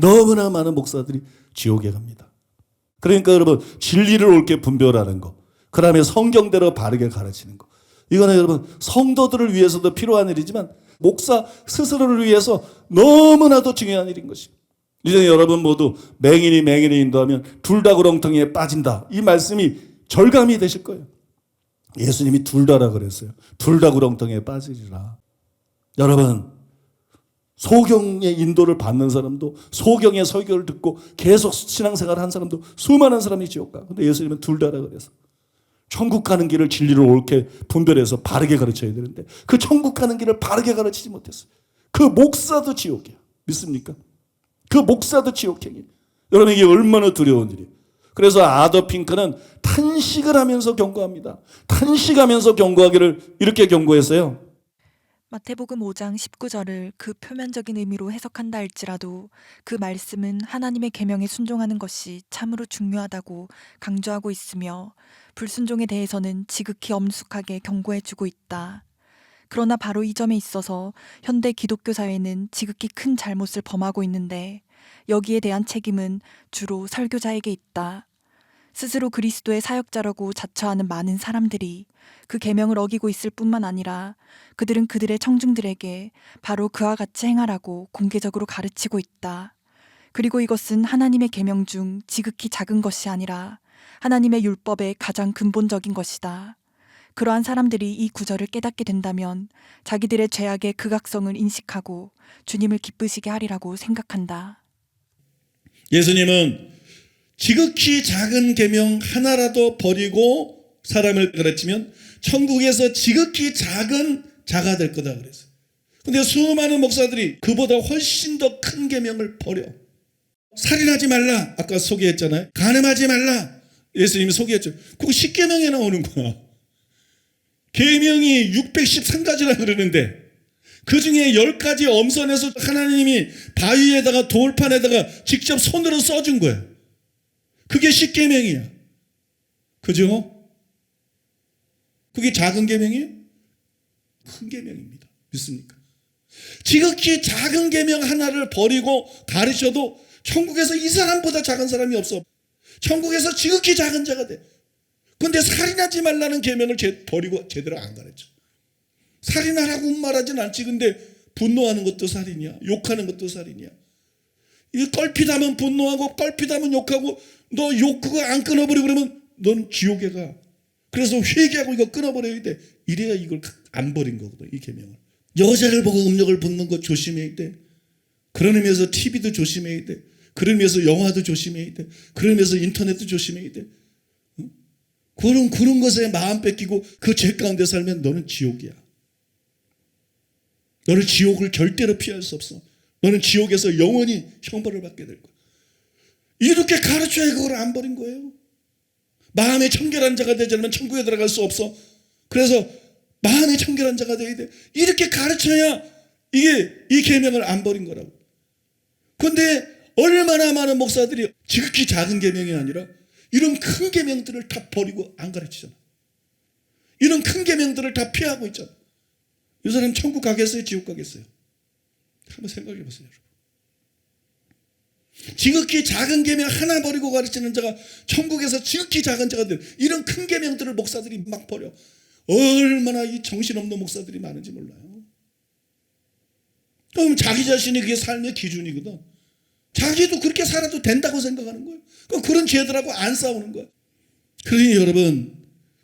너무나 많은 목사들이 지옥에 갑니다. 그러니까 여러분 진리를 옳게 분별하는 거, 그 다음에 성경대로 바르게 가르치는 거, 이거는 여러분 성도들을 위해서도 필요한 일이지만 목사 스스로를 위해서 너무나도 중요한 일인 것입니다. 이제 여러분 모두 맹인이 인도하면 둘 다 구렁텅이에 빠진다. 이 말씀이 절감이 되실 거예요. 예수님이 둘 다라 그랬어요. 둘 다 구렁텅이에 빠지리라. 여러분 소경의 인도를 받는 사람도 소경의 설교를 듣고 계속 신앙생활을 한 사람도 수많은 사람이 지옥 가. 근데 예수님은 둘 다라 그래서 천국 가는 길을 진리를 옳게 분별해서 바르게 가르쳐야 되는데 그 천국 가는 길을 바르게 가르치지 못했어요. 그 목사도 지옥이야. 믿습니까? 그 목사도 지옥행이에요. 여러분 이게 얼마나 두려운 일이에요. 그래서 아더 핑크는 탄식을 하면서 경고합니다. 탄식하면서 경고하기를 이렇게 경고했어요. 마태복음 5장 19절을 그 표면적인 의미로 해석한다 할지라도 그 말씀은 하나님의 계명에 순종하는 것이 참으로 중요하다고 강조하고 있으며 불순종에 대해서는 지극히 엄숙하게 경고해주고 있다. 그러나 바로 이 점에 있어서 현대 기독교 사회는 지극히 큰 잘못을 범하고 있는데 여기에 대한 책임은 주로 설교자에게 있다. 스스로 그리스도의 사역자라고 자처하는 많은 사람들이 그 계명을 어기고 있을 뿐만 아니라 그들은 그들의 청중들에게 바로 그와 같이 행하라고 공개적으로 가르치고 있다. 그리고 이것은 하나님의 계명 중 지극히 작은 것이 아니라 하나님의 율법의 가장 근본적인 것이다. 그러한 사람들이 이 구절을 깨닫게 된다면 자기들의 죄악의 극악성을 인식하고 주님을 기쁘시게 하리라고 생각한다. 예수님은 지극히 작은 계명 하나라도 버리고 사람을 가르치면 천국에서 지극히 작은 자가 될 거다 그랬어요. 근데 수많은 목사들이 그보다 훨씬 더 큰 계명을 버려. 살인하지 말라. 아까 소개했잖아요. 간음하지 말라. 예수님이 소개했죠. 그거 10계명에 나오는 거야. 계명이 613가지라 그러는데 그 중에 10가지 엄선해서 하나님이 바위에다가 돌판에다가 직접 손으로 써준 거야. 그게 10계명이야. 그죠? 그게 작은 계명이에요? 큰 계명입니다. 믿습니까? 지극히 작은 계명 하나를 버리고 가르쳐도 천국에서 이 사람보다 작은 사람이 없어. 천국에서 지극히 작은 자가 돼. 그런데 살인하지 말라는 계명을 버리고 제대로 안 가르쳐. 살인하라고 말하진 않지. 근데 분노하는 것도 살인이야. 욕하는 것도 살인이야. 이 껄핏하면 분노하고 껄핏하면 욕하고 너 욕 그거 안 끊어버리고 그러면 넌 지옥에 가. 그래서 회개하고 이거 끊어버려야 돼. 이래야 이걸 안 버린 거거든. 이 계명을. 여자를 보고 음욕을 벗는 거 조심해야 돼. 그런 의미에서 TV도 조심해야 돼. 그런 의미에서 영화도 조심해야 돼. 그런 의미에서 인터넷도 조심해야 돼. 그런 것에 마음 뺏기고 그 죄 가운데 살면 너는 지옥이야. 너는 지옥을 절대로 피할 수 없어. 너는 지옥에서 영원히 형벌을 받게 될 거야. 이렇게 가르쳐야 그걸 안 버린 거예요. 마음에 청결한 자가 되지 않으면 천국에 들어갈 수 없어. 그래서 마음에 청결한 자가 되어야 돼. 이렇게 가르쳐야 이게 이 계명을 안 버린 거라고. 그런데 얼마나 많은 목사들이 지극히 작은 계명이 아니라 이런 큰 계명들을 다 버리고 안 가르치잖아. 이런 큰 계명들을 다 피하고 있잖아. 이 사람 천국 가겠어요? 지옥 가겠어요? 한번 생각해 보세요. 여러분. 지극히 작은 계명 하나 버리고 가르치는 자가 천국에서 지극히 작은 자가 될 이런 큰 계명들을 목사들이 막 버려. 얼마나 이 정신없는 목사들이 많은지 몰라요. 그럼 자기 자신이 그게 삶의 기준이거든. 자기도 그렇게 살아도 된다고 생각하는 거예요. 그럼 그런 죄들하고 안 싸우는 거예요. 그러니 여러분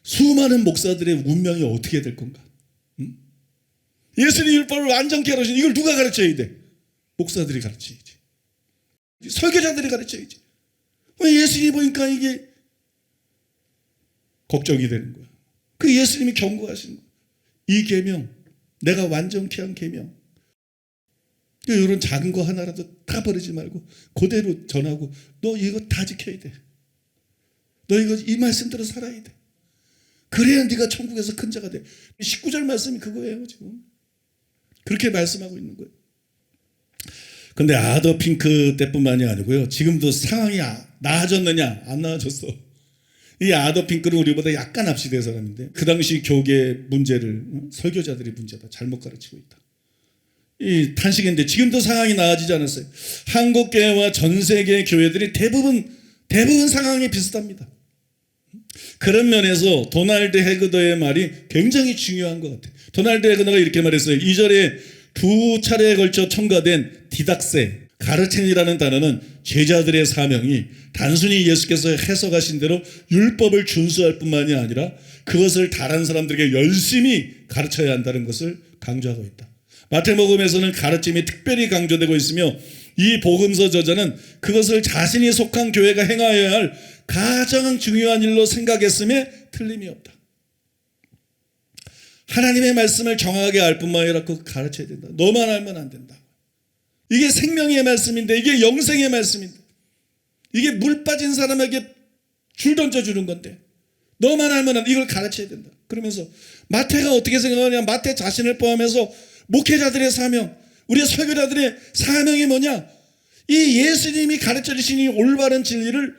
수많은 목사들의 운명이 어떻게 될 건가? 예수님 율법을 완전케 가르치는 이걸 누가 가르쳐야 돼? 목사들이 가르쳐야지. 설교자들이 가르쳐야지. 예수님이 보니까 이게 걱정이 되는 거야. 그 예수님이 경고하시는 거야. 이 계명, 내가 완전케 한 계명. 이런 작은 거 하나라도 다 버리지 말고 그대로 전하고 너 이거 다 지켜야 돼. 너 이거 이 말씀대로 살아야 돼. 그래야 네가 천국에서 큰 자가 돼. 19절 말씀이 그거예요 지금. 그렇게 말씀하고 있는 거예요. 근데 아더 핑크 때뿐만이 아니고요. 지금도 상황이 나아졌느냐? 안 나아졌어. 이 아더 핑크는 우리보다 약간 앞시대 사람인데 그 당시 교계 문제를 설교자들이 문제다. 잘못 가르치고 있다. 이 탄식인데 지금도 상황이 나아지지 않았어요. 한국 교회와 전 세계 교회들이 대부분 상황이 비슷합니다. 그런 면에서 도널드 헤그더의 말이 굉장히 중요한 것 같아요. 도널드 헤그더가 이렇게 말했어요. 2절에 두 차례에 걸쳐 첨가된 디닥세, 가르침이라는 단어는 제자들의 사명이 단순히 예수께서 해석하신 대로 율법을 준수할 뿐만이 아니라 그것을 다른 사람들에게 열심히 가르쳐야 한다는 것을 강조하고 있다. 마태복음에서는 가르침이 특별히 강조되고 있으며 이 복음서 저자는 그것을 자신이 속한 교회가 행하여야 할 가장 중요한 일로 생각했음에 틀림이 없다. 하나님의 말씀을 정확하게 알 뿐만 아니라 그거 가르쳐야 된다. 너만 알면 안 된다. 이게 생명의 말씀인데, 이게 영생의 말씀인데, 이게 물 빠진 사람에게 줄 던져주는 건데 너만 알면 이걸 가르쳐야 된다. 그러면서 마태가 어떻게 생각하냐, 마태 자신을 포함해서 목회자들의 사명, 우리 설교자들의 사명이 뭐냐, 이 예수님이 가르쳐 주신 이 올바른 진리를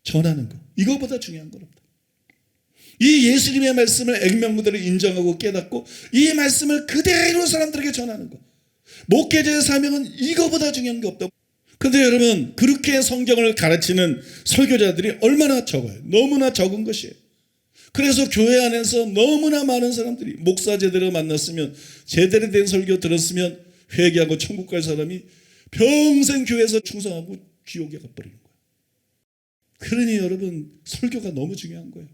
전하는 거, 이거보다 중요한 건 없다. 이 예수님의 말씀을 액면무대로 인정하고 깨닫고 이 말씀을 그대로 사람들에게 전하는 거, 목회자의 사명은 이거보다 중요한 게 없다. 그런데 여러분, 그렇게 성경을 가르치는 설교자들이 얼마나 적어요. 너무나 적은 것이에요. 그래서 교회 안에서 너무나 많은 사람들이 목사 제대로 만났으면, 제대로 된 설교 들었으면 회개하고 천국 갈 사람이 평생 교회에서 충성하고 지옥에 가버리는 거예요. 그러니 여러분, 설교가 너무 중요한 거예요.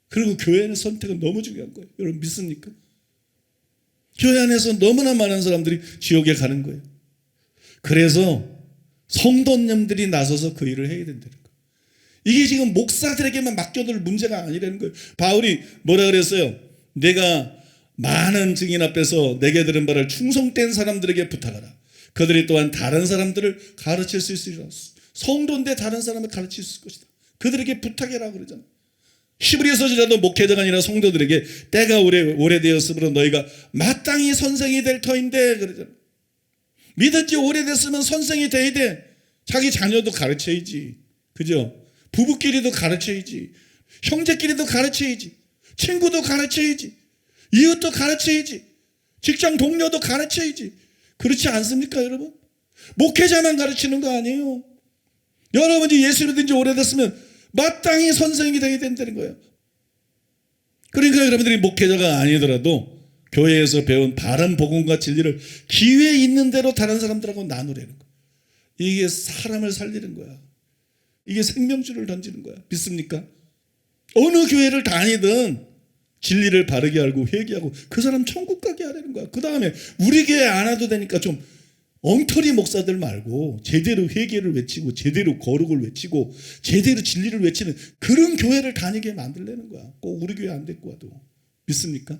그리고 교회의 선택은 너무 중요한 거예요. 여러분 믿습니까? 교회 안에서 너무나 많은 사람들이 지옥에 가는 거예요. 그래서 성도님들이 나서서 그 일을 해야 된다는 거예요. 이게 지금 목사들에게만 맡겨둘 문제가 아니라는 거예요. 바울이 뭐라 그랬어요? 내가 많은 증인 앞에서 내게 들은 바를 충성된 사람들에게 부탁하라. 그들이 또한 다른 사람들을 가르칠 수 있으리라. 성도인데 다른 사람을 가르칠 수 있을 것이다. 그들에게 부탁해라 그러잖아요. 히브리서지라도 목회자가 아니라 성도들에게 때가 오래되었으므로 너희가 마땅히 선생이 될 터인데 그러잖아요. 믿은 지 오래됐으면 선생이 돼야 돼. 자기 자녀도 가르쳐야지. 그죠? 부부끼리도 가르쳐야지. 형제끼리도 가르쳐야지. 친구도 가르쳐야지. 이웃도 가르쳐야지. 직장 동료도 가르쳐야지. 그렇지 않습니까 여러분? 목회자만 가르치는 거 아니에요. 여러분이 예수 믿은 지 오래됐으면 마땅히 선생이 되어야 된다는 거예요. 그러니까 여러분들이 목회자가 아니더라도 교회에서 배운 바른 복음과 진리를 기회 있는 대로 다른 사람들하고 나누려는 거예요. 이게 사람을 살리는 거야. 이게 생명줄을 던지는 거야. 믿습니까? 어느 교회를 다니든 진리를 바르게 알고 회개하고 그 사람 천국 가게 하려는 거야. 그 다음에 우리 교회 안 와도 되니까 좀 엉터리 목사들 말고 제대로 회개를 외치고 제대로 거룩을 외치고 제대로 진리를 외치는 그런 교회를 다니게 만들려는 거야. 꼭 우리 교회 안 데리고 와도. 믿습니까?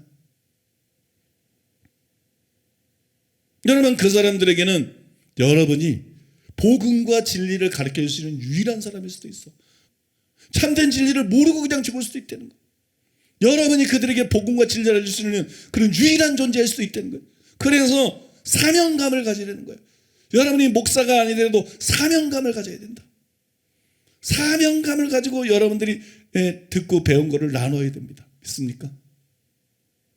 여러분, 그 사람들에게는 여러분이 복음과 진리를 가르쳐 줄 수 있는 유일한 사람일 수도 있어. 참된 진리를 모르고 그냥 죽을 수도 있다는 거예요. 여러분이 그들에게 복음과 진리를 알려줄 수 있는 그런 유일한 존재일 수도 있다는 거예요. 그래서 사명감을 가지려는 거예요. 여러분이 목사가 아니더라도 사명감을 가져야 된다. 사명감을 가지고 여러분들이 듣고 배운 거를 나눠야 됩니다. 믿습니까?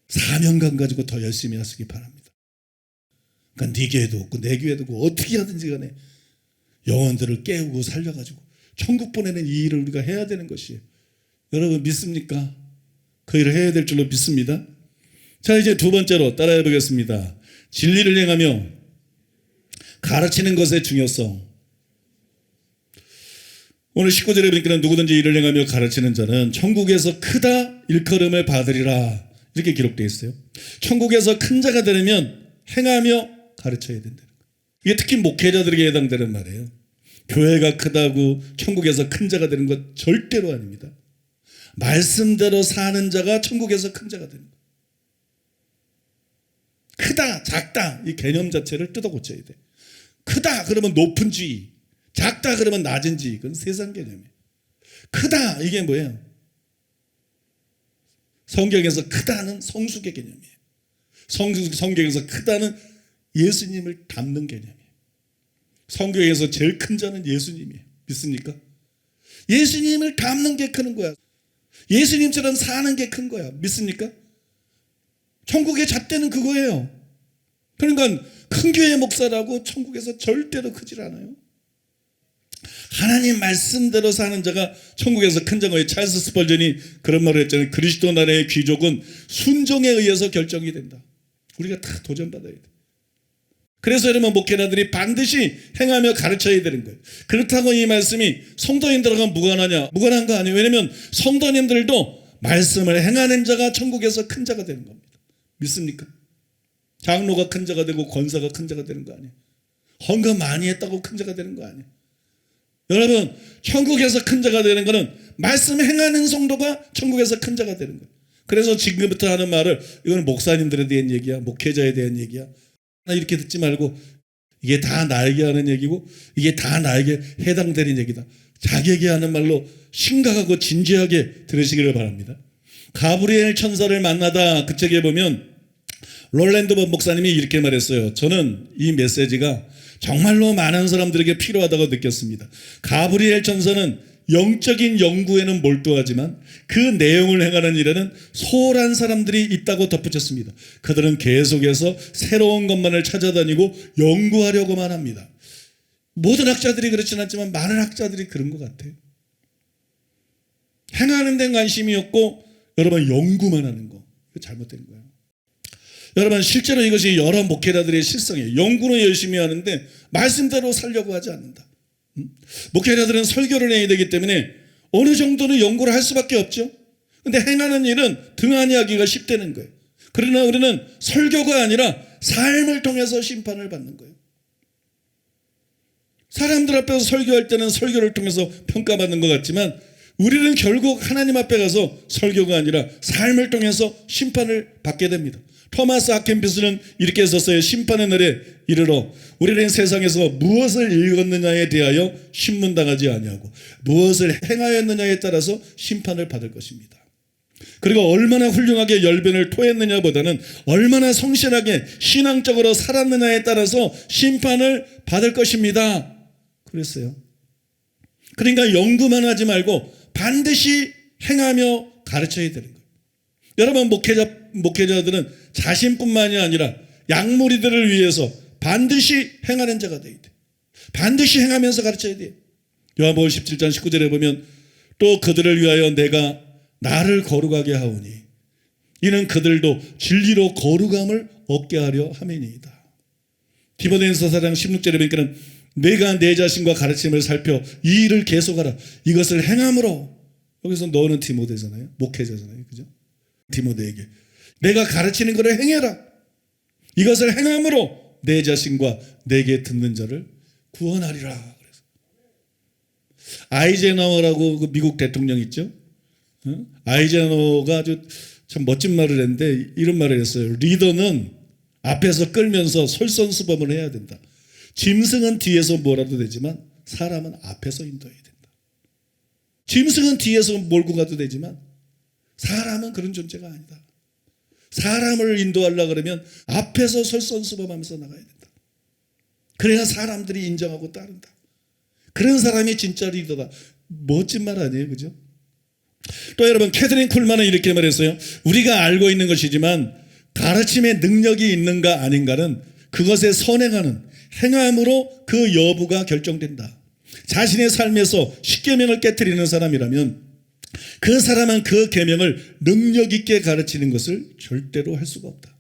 사명감 가지고 더 열심히 하시기 바랍니다. 그러니까 네 교회도 없고 내 교회도 없고 어떻게 하든지 간에 영혼들을 깨우고 살려가지고 천국 보내는 이 일을 우리가 해야 되는 것이에요. 여러분 믿습니까? 그 일을 해야 될 줄로 믿습니다. 자, 이제 두 번째로 따라해 보겠습니다. 진리를 행하며 가르치는 것의 중요성. 오늘 19절에 보니까 누구든지 이를 행하며 가르치는 자는 천국에서 크다 일컬음을 받으리라 이렇게 기록되어 있어요. 천국에서 큰 자가 되려면 행하며 가르쳐야 된다는 거예요. 이게 특히 목회자들에게 해당되는 말이에요. 교회가 크다고 천국에서 큰 자가 되는 것 절대로 아닙니다. 말씀대로 사는 자가 천국에서 큰 자가 되는 거예요. 크다, 작다 이 개념 자체를 뜯어 고쳐야 돼. 크다 그러면 높은 지위, 작다 그러면 낮은 지위, 그건 세상 개념이에요. 크다 이게 뭐예요? 성경에서 크다는 성숙의 개념이에요. 성경에서 크다는 예수님을 닮는 개념이에요. 성경에서 제일 큰 자는 예수님이에요. 믿습니까? 예수님을 닮는 게 크는 거야. 예수님처럼 사는 게 큰 거야. 믿습니까? 천국의 잣대는 그거예요. 그러니까 큰 교회 목사라고 천국에서 절대로 크질 않아요. 하나님 말씀대로 사는 자가 천국에서 큰 자가. 찰스 스펄전이 그런 말을 했잖아요. 그리스도 나라의 귀족은 순종에 의해서 결정이 된다. 우리가 다 도전받아야 돼. 그래서 여러분 목회자들이 반드시 행하며 가르쳐야 되는 거예요. 그렇다고 이 말씀이 성도님들하고 무관하냐? 무관한 거 아니에요. 왜냐하면 성도님들도 말씀을 행하는 자가 천국에서 큰 자가 되는 겁니다. 믿습니까? 장로가 큰 자가 되고 권사가 큰 자가 되는 거 아니에요. 헌금 많이 했다고 큰 자가 되는 거 아니에요. 여러분 천국에서 큰 자가 되는 거는 말씀 행하는 성도가 천국에서 큰 자가 되는 거예요. 그래서 지금부터 하는 말을 이거는 목사님들에 대한 얘기야, 목회자에 대한 얘기야, 이렇게 듣지 말고 이게 다 나에게 하는 얘기고 이게 다 나에게 해당되는 얘기다. 자기에게 하는 말로 심각하고 진지하게 들으시기를 바랍니다. 가브리엘 천사를 만나다 그 책에 보면 롤랜드 본 목사님이 이렇게 말했어요. 저는 이 메시지가 정말로 많은 사람들에게 필요하다고 느꼈습니다. 가브리엘 천사는 영적인 연구에는 몰두하지만 그 내용을 행하는 일에는 소홀한 사람들이 있다고 덧붙였습니다. 그들은 계속해서 새로운 것만을 찾아다니고 연구하려고만 합니다. 모든 학자들이 그렇지는 않지만 많은 학자들이 그런 것 같아요. 행하는 데는 관심이 없고 여러분 연구만 하는 거, 이거 잘못된 거예요. 여러분 실제로 이것이 여러 목회자들의 실성이에요. 연구는 열심히 하는데 말씀대로 살려고 하지 않는다. 목회자들은 설교를 해야 되기 때문에 어느 정도는 연구를 할 수밖에 없죠. 근데 행하는 일은 등한히 하기가 쉽다는 거예요. 그러나 우리는 설교가 아니라 삶을 통해서 심판을 받는 거예요. 사람들 앞에서 설교할 때는 설교를 통해서 평가받는 것 같지만 우리는 결국 하나님 앞에 가서 설교가 아니라 삶을 통해서 심판을 받게 됩니다. 토마스 하켄피스는 이렇게 썼어요. 심판의 날에 이르러 우리는 세상에서 무엇을 읽었느냐에 대하여 신문당하지 아니하고 무엇을 행하였느냐에 따라서 심판을 받을 것입니다. 그리고 얼마나 훌륭하게 열변을 토했느냐보다는 얼마나 성실하게 신앙적으로 살았느냐에 따라서 심판을 받을 것입니다. 그랬어요. 그러니까 연구만 하지 말고 반드시 행하며 가르쳐야 되는 거예요. 여러분 목회자들은 자신뿐만이 아니라 양무리들을 위해서 반드시 행하는 자가 되어야 돼. 반드시 행하면서 가르쳐야 돼. 요한복음 17장 19절에 보면 또 그들을 위하여 내가 나를 거룩하게 하오니 이는 그들도 진리로 거룩함을 얻게 하려 함이니이다. 디모데전서 4장 16절에 보니까 내가 내 자신과 가르침을 살펴 이 일을 계속하라. 이것을 행함으로. 여기서 너는 디모데잖아요. 목회자잖아요. 그죠? 디모데에게 내가 가르치는 것을 행해라. 이것을 행함으로 내 자신과 내게 듣는 자를 구원하리라. 그래서 아이젠하워라고 그 미국 대통령 있죠? 아이젠하워가 아주 참 멋진 말을 했는데 이런 말을 했어요. 리더는 앞에서 끌면서 솔선수범을 해야 된다. 짐승은 뒤에서 뭐라도 되지만 사람은 앞에서 인도해야 된다. 짐승은 뒤에서 몰고 가도 되지만 사람은 그런 존재가 아니다. 사람을 인도하려고 그러면 앞에서 솔선수범하면서 나가야 된다. 그래야 사람들이 인정하고 따른다. 그런 사람이 진짜 리더다. 멋진 말 아니에요, 그죠? 또 여러분 캐서린 쿨만은 이렇게 말했어요. 우리가 알고 있는 것이지만 가르침의 능력이 있는가 아닌가는 그것에 선행하는 행함으로 그 여부가 결정된다. 자신의 삶에서 십계명을 깨트리는 사람이라면 그 사람은 그 계명을 능력 있게 가르치는 것을 절대로 할 수가 없다.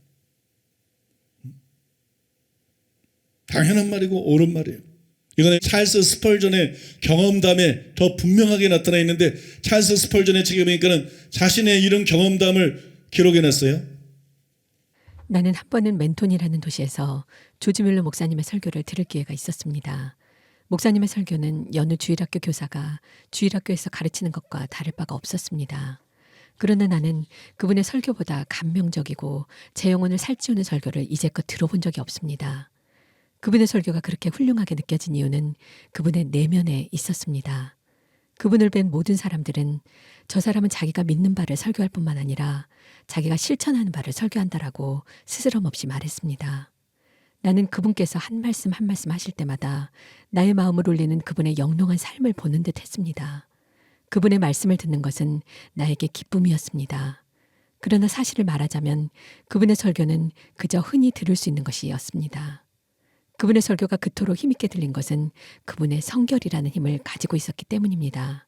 당연한 말이고 옳은 말이에요. 이거는 찰스 스펄전의 경험담에 더 분명하게 나타나 있는데 찰스 스펄전의 책에 보니까는 자신의 이런 경험담을 기록해놨어요. 나는 한 번은 멘톤이라는 도시에서 조지 뮬러 목사님의 설교를 들을 기회가 있었습니다. 목사님의 설교는 여느 주일학교 교사가 주일학교에서 가르치는 것과 다를 바가 없었습니다. 그러나 나는 그분의 설교보다 감명적이고 제 영혼을 살찌우는 설교를 이제껏 들어본 적이 없습니다. 그분의 설교가 그렇게 훌륭하게 느껴진 이유는 그분의 내면에 있었습니다. 그분을 뵌 모든 사람들은 저 사람은 자기가 믿는 바를 설교할 뿐만 아니라 자기가 실천하는 바를 설교한다라고 스스럼 없이 말했습니다. 나는 그분께서 한 말씀 한 말씀 하실 때마다 나의 마음을 울리는 그분의 영롱한 삶을 보는 듯 했습니다. 그분의 말씀을 듣는 것은 나에게 기쁨이었습니다. 그러나 사실을 말하자면 그분의 설교는 그저 흔히 들을 수 있는 것이었습니다. 그분의 설교가 그토록 힘있게 들린 것은 그분의 성결이라는 힘을 가지고 있었기 때문입니다.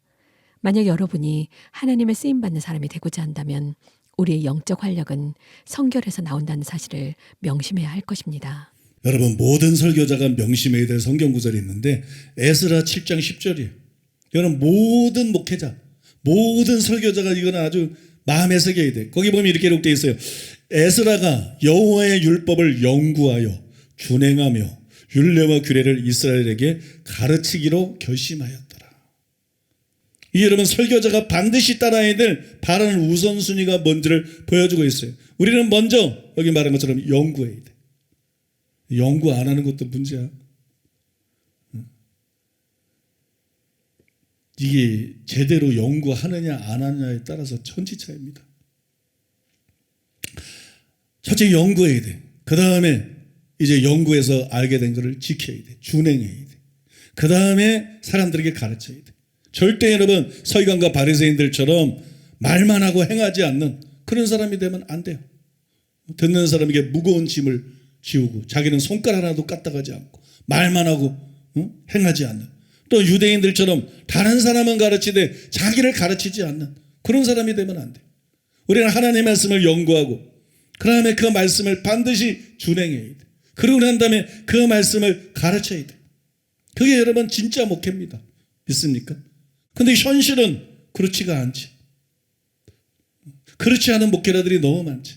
만약 여러분이 하나님의 쓰임받는 사람이 되고자 한다면 우리의 영적 활력은 성결에서 나온다는 사실을 명심해야 할 것입니다. 여러분, 모든 설교자가 명심해야 될 성경 구절이 있는데 에스라 7장 10절이에요. 여러분, 모든 목회자, 모든 설교자가 이거는 아주 마음에 새겨야 돼. 거기 보면 이렇게 기록되어 있어요. 에스라가 여호와의 율법을 연구하여 준행하며 율례와 규례를 이스라엘에게 가르치기로 결심하였더라. 이 여러분, 설교자가 반드시 따라야 될 바라는 우선순위가 뭔지를 보여주고 있어요. 우리는 먼저 여기 말한 것처럼 연구해야 돼. 연구 안 하는 것도 문제야. 이게 제대로 연구하느냐 안 하느냐에 따라서 천지차이입니다. 첫째 연구해야 돼. 그 다음에 이제 연구해서 알게 된 것을 지켜야 돼. 준행해야 돼. 그 다음에 사람들에게 가르쳐야 돼. 절대 여러분 서기관과 바리새인들처럼 말만 하고 행하지 않는 그런 사람이 되면 안 돼요. 듣는 사람에게 무거운 짐을 지우고 자기는 손가락 하나도 까딱하지 않고 말만 하고 행하지 않는, 또 유대인들처럼 다른 사람은 가르치되 자기를 가르치지 않는 그런 사람이 되면 안 돼. 우리는 하나님의 말씀을 연구하고 그 다음에 그 말씀을 반드시 준행해야 돼. 그러고 난 다음에 그 말씀을 가르쳐야 돼. 그게 여러분 진짜 목회입니다. 믿습니까? 근데 현실은 그렇지가 않지. 그렇지 않은 목회자들이 너무 많지.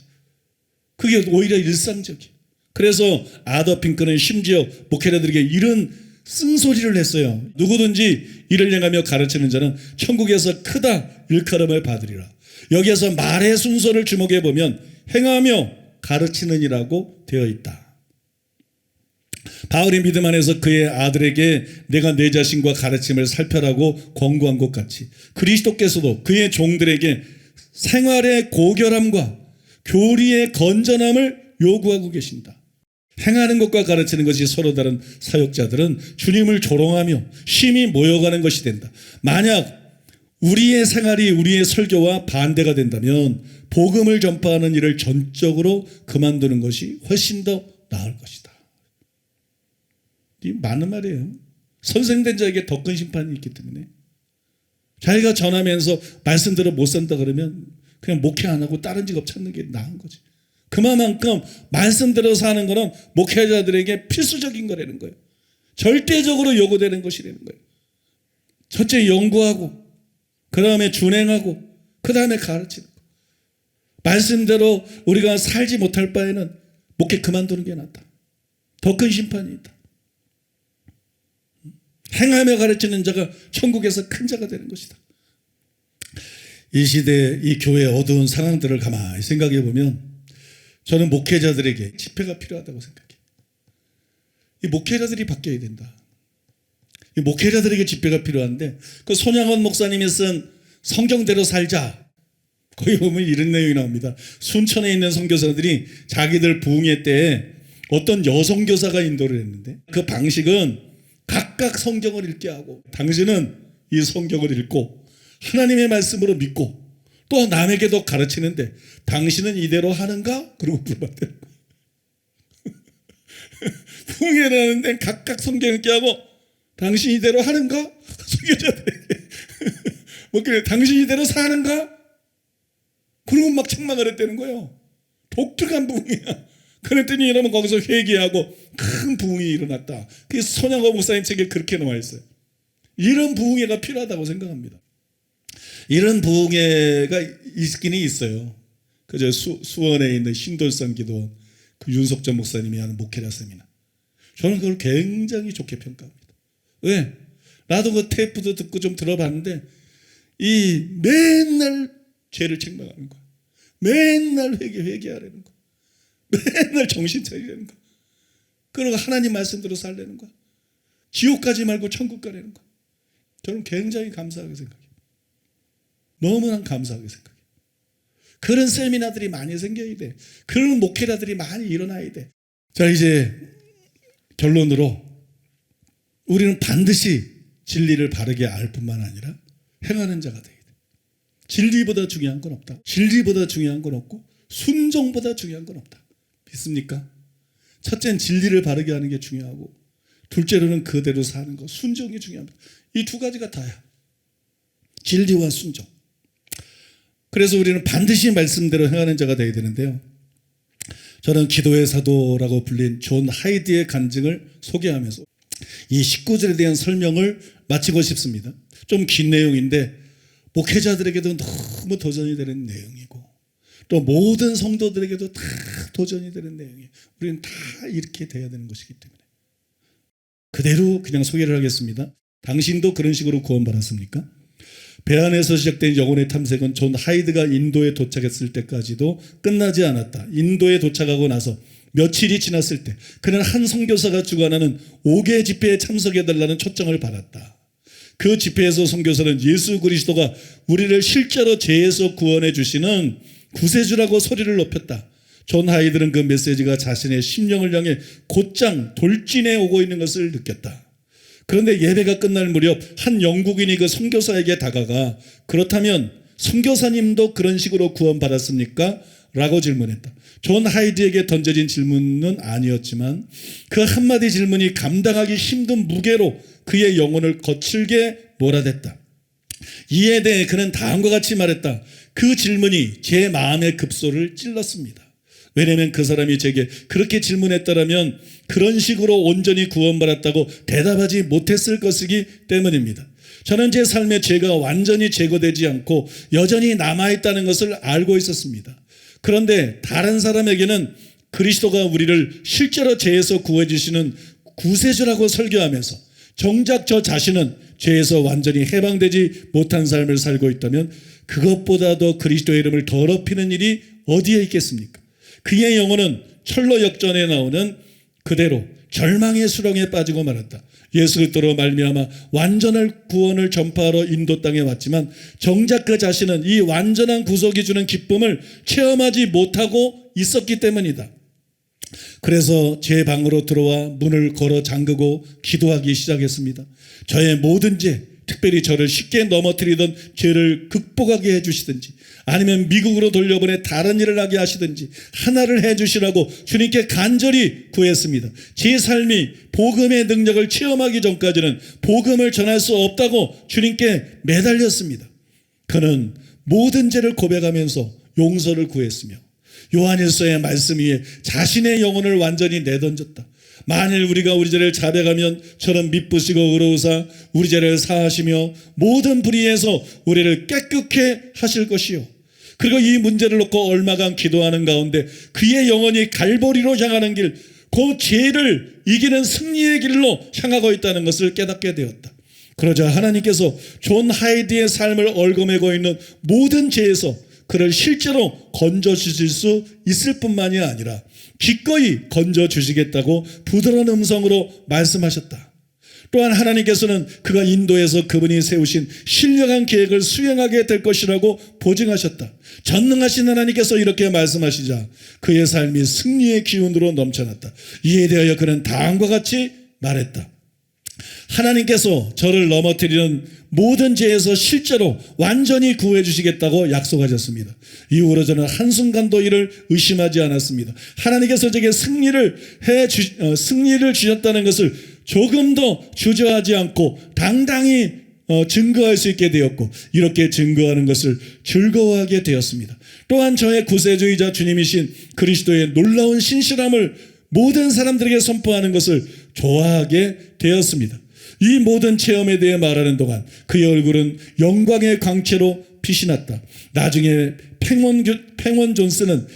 그게 오히려 일상적이에요. 그래서 아더 핑크는 심지어 목회자들에게 이런 쓴소리를 했어요. 누구든지 이를 행하며 가르치는 자는 천국에서 크다 일컬음을 받으리라. 여기에서 말의 순서를 주목해 보면 행하며 가르치는이라고 되어 있다. 바울이 믿음 안에서 그의 아들에게 내가 내 자신과 가르침을 살펴라고 권고한 것 같이 그리스도께서도 그의 종들에게 생활의 고결함과 교리의 건전함을 요구하고 계신다. 행하는 것과 가르치는 것이 서로 다른 사역자들은 주님을 조롱하며 심히 모여가는 것이 된다. 만약 우리의 생활이 우리의 설교와 반대가 된다면 복음을 전파하는 일을 전적으로 그만두는 것이 훨씬 더 나을 것이다. 이 맞는 말이에요. 선생된 자에게 더 큰 심판이 있기 때문에 자기가 전하면서 말씀대로 못 산다 그러면 그냥 목회 안 하고 다른 직업 찾는 게 나은 거지. 그만큼 말씀대로 사는 거는 목회자들에게 필수적인 거라는 거예요. 절대적으로 요구되는 것이라는 거예요. 첫째 연구하고 그 다음에 준행하고 그 다음에 가르치는 거. 말씀대로 우리가 살지 못할 바에는 목회 그만두는 게 낫다. 더 큰 심판이 있다. 행하며 가르치는 자가 천국에서 큰 자가 되는 것이다. 이 시대 이 교회의 어두운 상황들을 가만히 생각해 보면 저는 목회자들에게 집회가 필요하다고 생각해요. 이 목회자들이 바뀌어야 된다. 이 목회자들에게 집회가 필요한데 그 손양원 목사님이 쓴 성경대로 살자 거기 보면 이런 내용이 나옵니다. 순천에 있는 선교사들이 자기들 부흥회 때에 어떤 여성 교사가 인도를 했는데 그 방식은 각각 성경을 읽게 하고 당신은 이 성경을 읽고 하나님의 말씀으로 믿고 또 남에게도 가르치는데 당신은 이대로 하는가? 그러고 물어봤대요. 부흥회를 하는데 각각 성경 읽게 하고 당신 이대로 하는가? 선교자들에게 뭐 그래 당신 이대로 사는가? 그러고 막 책망을 했다는 거예요. 독특한 부흥이야. 그랬더니 여러분 거기서 회개하고 큰 부흥이 일어났다. 그게 손양호 목사님 책에 그렇게 나와 있어요. 이런 부흥회가 필요하다고 생각합니다. 이런 부흥회가 있기는 있어요. 그저 수원에 있는 신돌산 기도원 그 윤석전 목사님이 하는 목회자 세미나. 저는 그걸 굉장히 좋게 평가합니다. 왜? 나도 그 테이프도 듣고 좀 들어봤는데 이 맨날 죄를 책망하는 거야. 맨날 회개하라는 거야. 맨날 정신 차리라는 거야. 그러고 하나님 말씀대로 살라는 거야. 지옥 가지 말고 천국 가라는 거야. 저는 굉장히 감사하게 생각해요. 너무나 감사하게 생각해요. 그런 세미나들이 많이 생겨야 돼. 그런 목회자들이 많이 일어나야 돼. 자, 이제 결론으로 우리는 반드시 진리를 바르게 알 뿐만 아니라 행하는 자가 돼야 돼. 진리보다 중요한 건 없다. 진리보다 중요한 건 없고 순종보다 중요한 건 없다. 믿습니까? 첫째는 진리를 바르게 하는 게 중요하고 둘째로는 그대로 사는 것, 순종이 중요합니다. 이 두 가지가 다야. 진리와 순종. 그래서 우리는 반드시 말씀대로 행하는 자가 되어야 되는데요. 저는 기도의 사도라고 불린 존 하이드의 간증을 소개하면서 이 19절에 대한 설명을 마치고 싶습니다. 좀 긴 내용인데 목회자들에게도 너무 도전이 되는 내용이고 또 모든 성도들에게도 다 도전이 되는 내용이에요. 우리는 다 이렇게 돼야 되는 것이기 때문에 그대로 그냥 소개를 하겠습니다. 당신도 그런 식으로 구원받았습니까? 배 안에서 시작된 영혼의 탐색은 존 하이드가 인도에 도착했을 때까지도 끝나지 않았다. 인도에 도착하고 나서 며칠이 지났을 때 그는 한 선교사가 주관하는 5개 집회에 참석해달라는 초청을 받았다. 그 집회에서 선교사는 예수 그리스도가 우리를 실제로 죄에서 구원해 주시는 구세주라고 소리를 높였다. 존 하이드는 그 메시지가 자신의 심령을 향해 곧장 돌진해 오고 있는 것을 느꼈다. 그런데 예배가 끝날 무렵 한 영국인이 그 선교사에게 다가가 그렇다면 선교사님도 그런 식으로 구원받았습니까? 라고 질문했다. 존 하이드에게 던져진 질문은 아니었지만 그 한마디 질문이 감당하기 힘든 무게로 그의 영혼을 거칠게 몰아댔다. 이에 대해 그는 다음과 같이 말했다. 그 질문이 제 마음의 급소를 찔렀습니다. 왜냐하면 그 사람이 제게 그렇게 질문했더라면 그런 식으로 온전히 구원받았다고 대답하지 못했을 것이기 때문입니다. 저는 제 삶의 죄가 완전히 제거되지 않고 여전히 남아있다는 것을 알고 있었습니다. 그런데 다른 사람에게는 그리스도가 우리를 실제로 죄에서 구해주시는 구세주라고 설교하면서 정작 저 자신은 죄에서 완전히 해방되지 못한 삶을 살고 있다면 그것보다도 그리스도의 이름을 더럽히는 일이 어디에 있겠습니까? 그의 영혼은 철로 역전에 나오는 그대로 절망의 수렁에 빠지고 말았다. 예수 그리스도로 말미암아 완전한 구원을 전파하러 인도 땅에 왔지만 정작 그 자신은 이 완전한 구속이 주는 기쁨을 체험하지 못하고 있었기 때문이다. 그래서 제 방으로 들어와 문을 걸어 잠그고 기도하기 시작했습니다. 저의 모든 죄, 특별히 저를 쉽게 넘어뜨리던 죄를 극복하게 해주시든지 아니면 미국으로 돌려보내 다른 일을 하게 하시든지 하나를 해주시라고 주님께 간절히 구했습니다. 제 삶이 복음의 능력을 체험하기 전까지는 복음을 전할 수 없다고 주님께 매달렸습니다. 그는 모든 죄를 고백하면서 용서를 구했으며 요한일서의 말씀 위에 자신의 영혼을 완전히 내던졌다. 만일 우리가 우리 죄를 자백하면 저는 미쁘시고 의로우사 우리 죄를 사하시며 모든 불의에서 우리를 깨끗게 하실 것이요. 그리고 이 문제를 놓고 얼마간 기도하는 가운데 그의 영혼이 갈보리로 향하는 길, 그 죄를 이기는 승리의 길로 향하고 있다는 것을 깨닫게 되었다. 그러자 하나님께서 존 하이드의 삶을 얽어매고 있는 모든 죄에서 그를 실제로 건져주실 수 있을 뿐만이 아니라 기꺼이 건져주시겠다고 부드러운 음성으로 말씀하셨다. 또한 하나님께서는 그가 인도에서 그분이 세우신 신령한 계획을 수행하게 될 것이라고 보증하셨다. 전능하신 하나님께서 이렇게 말씀하시자 그의 삶이 승리의 기운으로 넘쳐났다. 이에 대하여 그는 다음과 같이 말했다. 하나님께서 저를 넘어뜨리는 모든 죄에서 실제로 완전히 구해 주시겠다고 약속하셨습니다. 이후로 저는 한순간도 이를 의심하지 않았습니다. 하나님께서 제게 승리를 주셨다는 것을 조금도 주저하지 않고 당당히 증거할 수 있게 되었고 이렇게 증거하는 것을 즐거워하게 되었습니다. 또한 저의 구세주이자 주님이신 그리스도의 놀라운 신실함을 모든 사람들에게 선포하는 것을 좋아하게 되었습니다. 이 모든 체험에 대해 말하는 동안 그의 얼굴은 영광의 광채로 빛이 났다. 나중에 팽원 존스는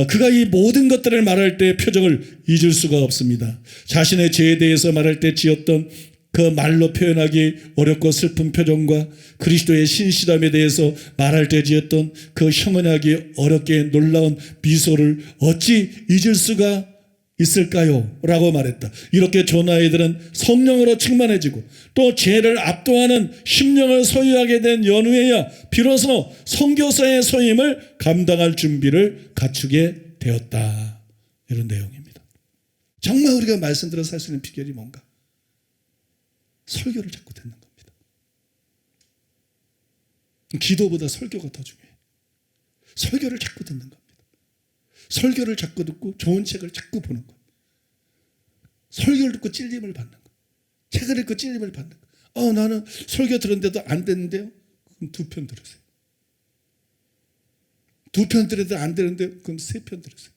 그가 이 모든 것들을 말할 때 표정을 잊을 수가 없습니다. 자신의 죄에 대해서 말할 때 지었던 그 말로 표현하기 어렵고 슬픈 표정과 그리스도의 신실함에 대해서 말할 때 지었던 그 형언하기 어렵게 놀라운 미소를 어찌 잊을 수가 있을까요? 라고 말했다. 이렇게 조나이들은 성령으로 충만해지고 또 죄를 압도하는 심령을 소유하게 된 연후에야 비로소 선교사의 소임을 감당할 준비를 갖추게 되었다. 이런 내용입니다. 정말 우리가 말씀대로 살 수 있는 비결이 뭔가? 설교를 자꾸 듣는 겁니다. 기도보다 설교가 더 중요해요. 설교를 자꾸 듣는 겁니다. 설교를 자꾸 듣고 좋은 책을 자꾸 보는 것. 설교를 듣고 찔림을 받는 것. 책을 읽고 찔림을 받는 것. 나는 설교 들었는데도 안 되는데요. 그럼 2편 들으세요. 2편 들어도 안 되는데요. 그럼 3편 들으세요.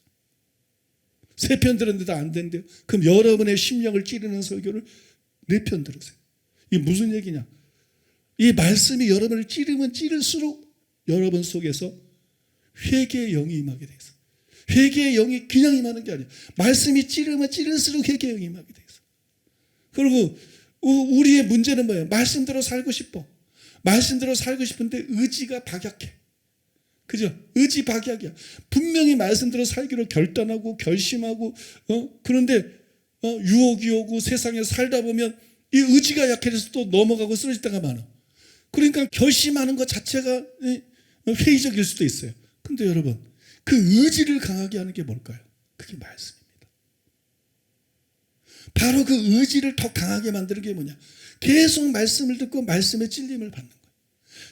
3편 들었는데도 안 되는데요. 그럼 여러분의 심령을 찌르는 설교를 4편 들으세요. 이게 무슨 얘기냐? 이 말씀이 여러분을 찌르면 찌를수록 여러분 속에서 회개의 영이 임하게 돼 있어. 회개의 영이 그냥 임하는 게 아니야. 말씀이 찌르면 찌를수록 회개의 영이 임하게 돼 있어. 그리고 우리의 문제는 뭐예요? 말씀대로 살고 싶어. 말씀대로 살고 싶은데 의지가 박약해. 그죠? 의지 박약이야. 분명히 말씀대로 살기로 결단하고 결심하고 그런데 유혹이 오고 세상에 살다 보면 이 의지가 약해져서 또 넘어가고 쓰러질 때가 많아. 그러니까 결심하는 것 자체가 회의적일 수도 있어요. 근데 여러분, 그 의지를 강하게 하는 게 뭘까요? 그게 말씀입니다. 바로 그 의지를 더 강하게 만드는 게 뭐냐? 계속 말씀을 듣고 말씀의 찔림을 받는 거예요.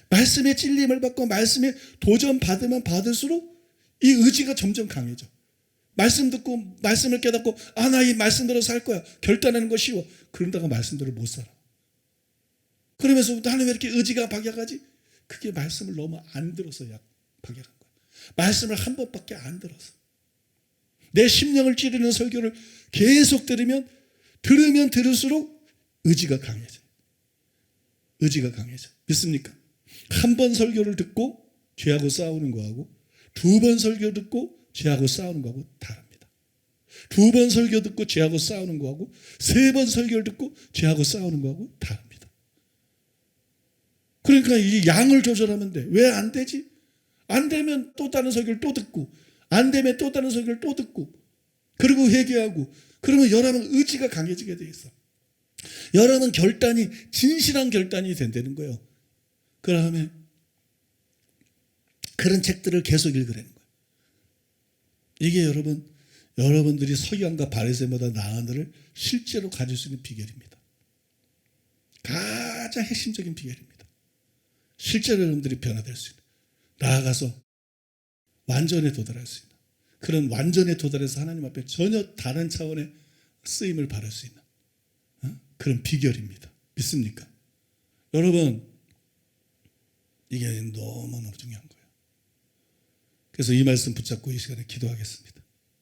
말씀의 찔림을 받고 말씀에 도전받으면 받을수록 이 의지가 점점 강해져. 말씀 듣고 말씀을 깨닫고 나 이 말씀대로 살 거야. 결단하는 거 쉬워. 그런다고 말씀대로 못 살아. 그러면서 나는 왜 이렇게 의지가 박약하지? 그게 말씀을 너무 안 들어서 박약한 거야. 말씀을 한 번밖에 안 들어서. 내 심령을 찌르는 설교를 계속 들으면 들을수록 의지가 강해져. 의지가 강해져. 믿습니까? 한 번 설교를 듣고 죄하고 싸우는 거하고 2번 설교 듣고 죄하고 싸우는 거하고 다릅니다. 2번 설교 듣고 죄하고 싸우는 거하고 3번 설교를 듣고 죄하고 싸우는 거하고 다릅니다. 그러니까 이 양을 조절하면 돼. 왜 안 되지? 안 되면 또 다른 설교를 또 듣고 안 되면 또 다른 설교를 또 듣고 그리고 회개하고 그러면 여러분 의지가 강해지게 돼 있어. 여러분 결단이 진실한 결단이 된다는 거예요. 그 다음에 그런 책들을 계속 읽으라는 거예요. 이게 여러분들이 서기관과 바리새인보다 나은 하늘을 실제로 가질 수 있는 비결입니다. 가장 핵심적인 비결입니다. 실제로 여러분들이 변화될 수 있는, 나아가서 완전에 도달할 수 있는, 그런 완전에 도달해서 하나님 앞에 전혀 다른 차원의 쓰임을 받을 수 있는 그런 비결입니다. 믿습니까? 여러분, 이게 너무너무 중요한 거예요. 그래서 이 말씀 붙잡고 이 시간에 기도하겠습니다.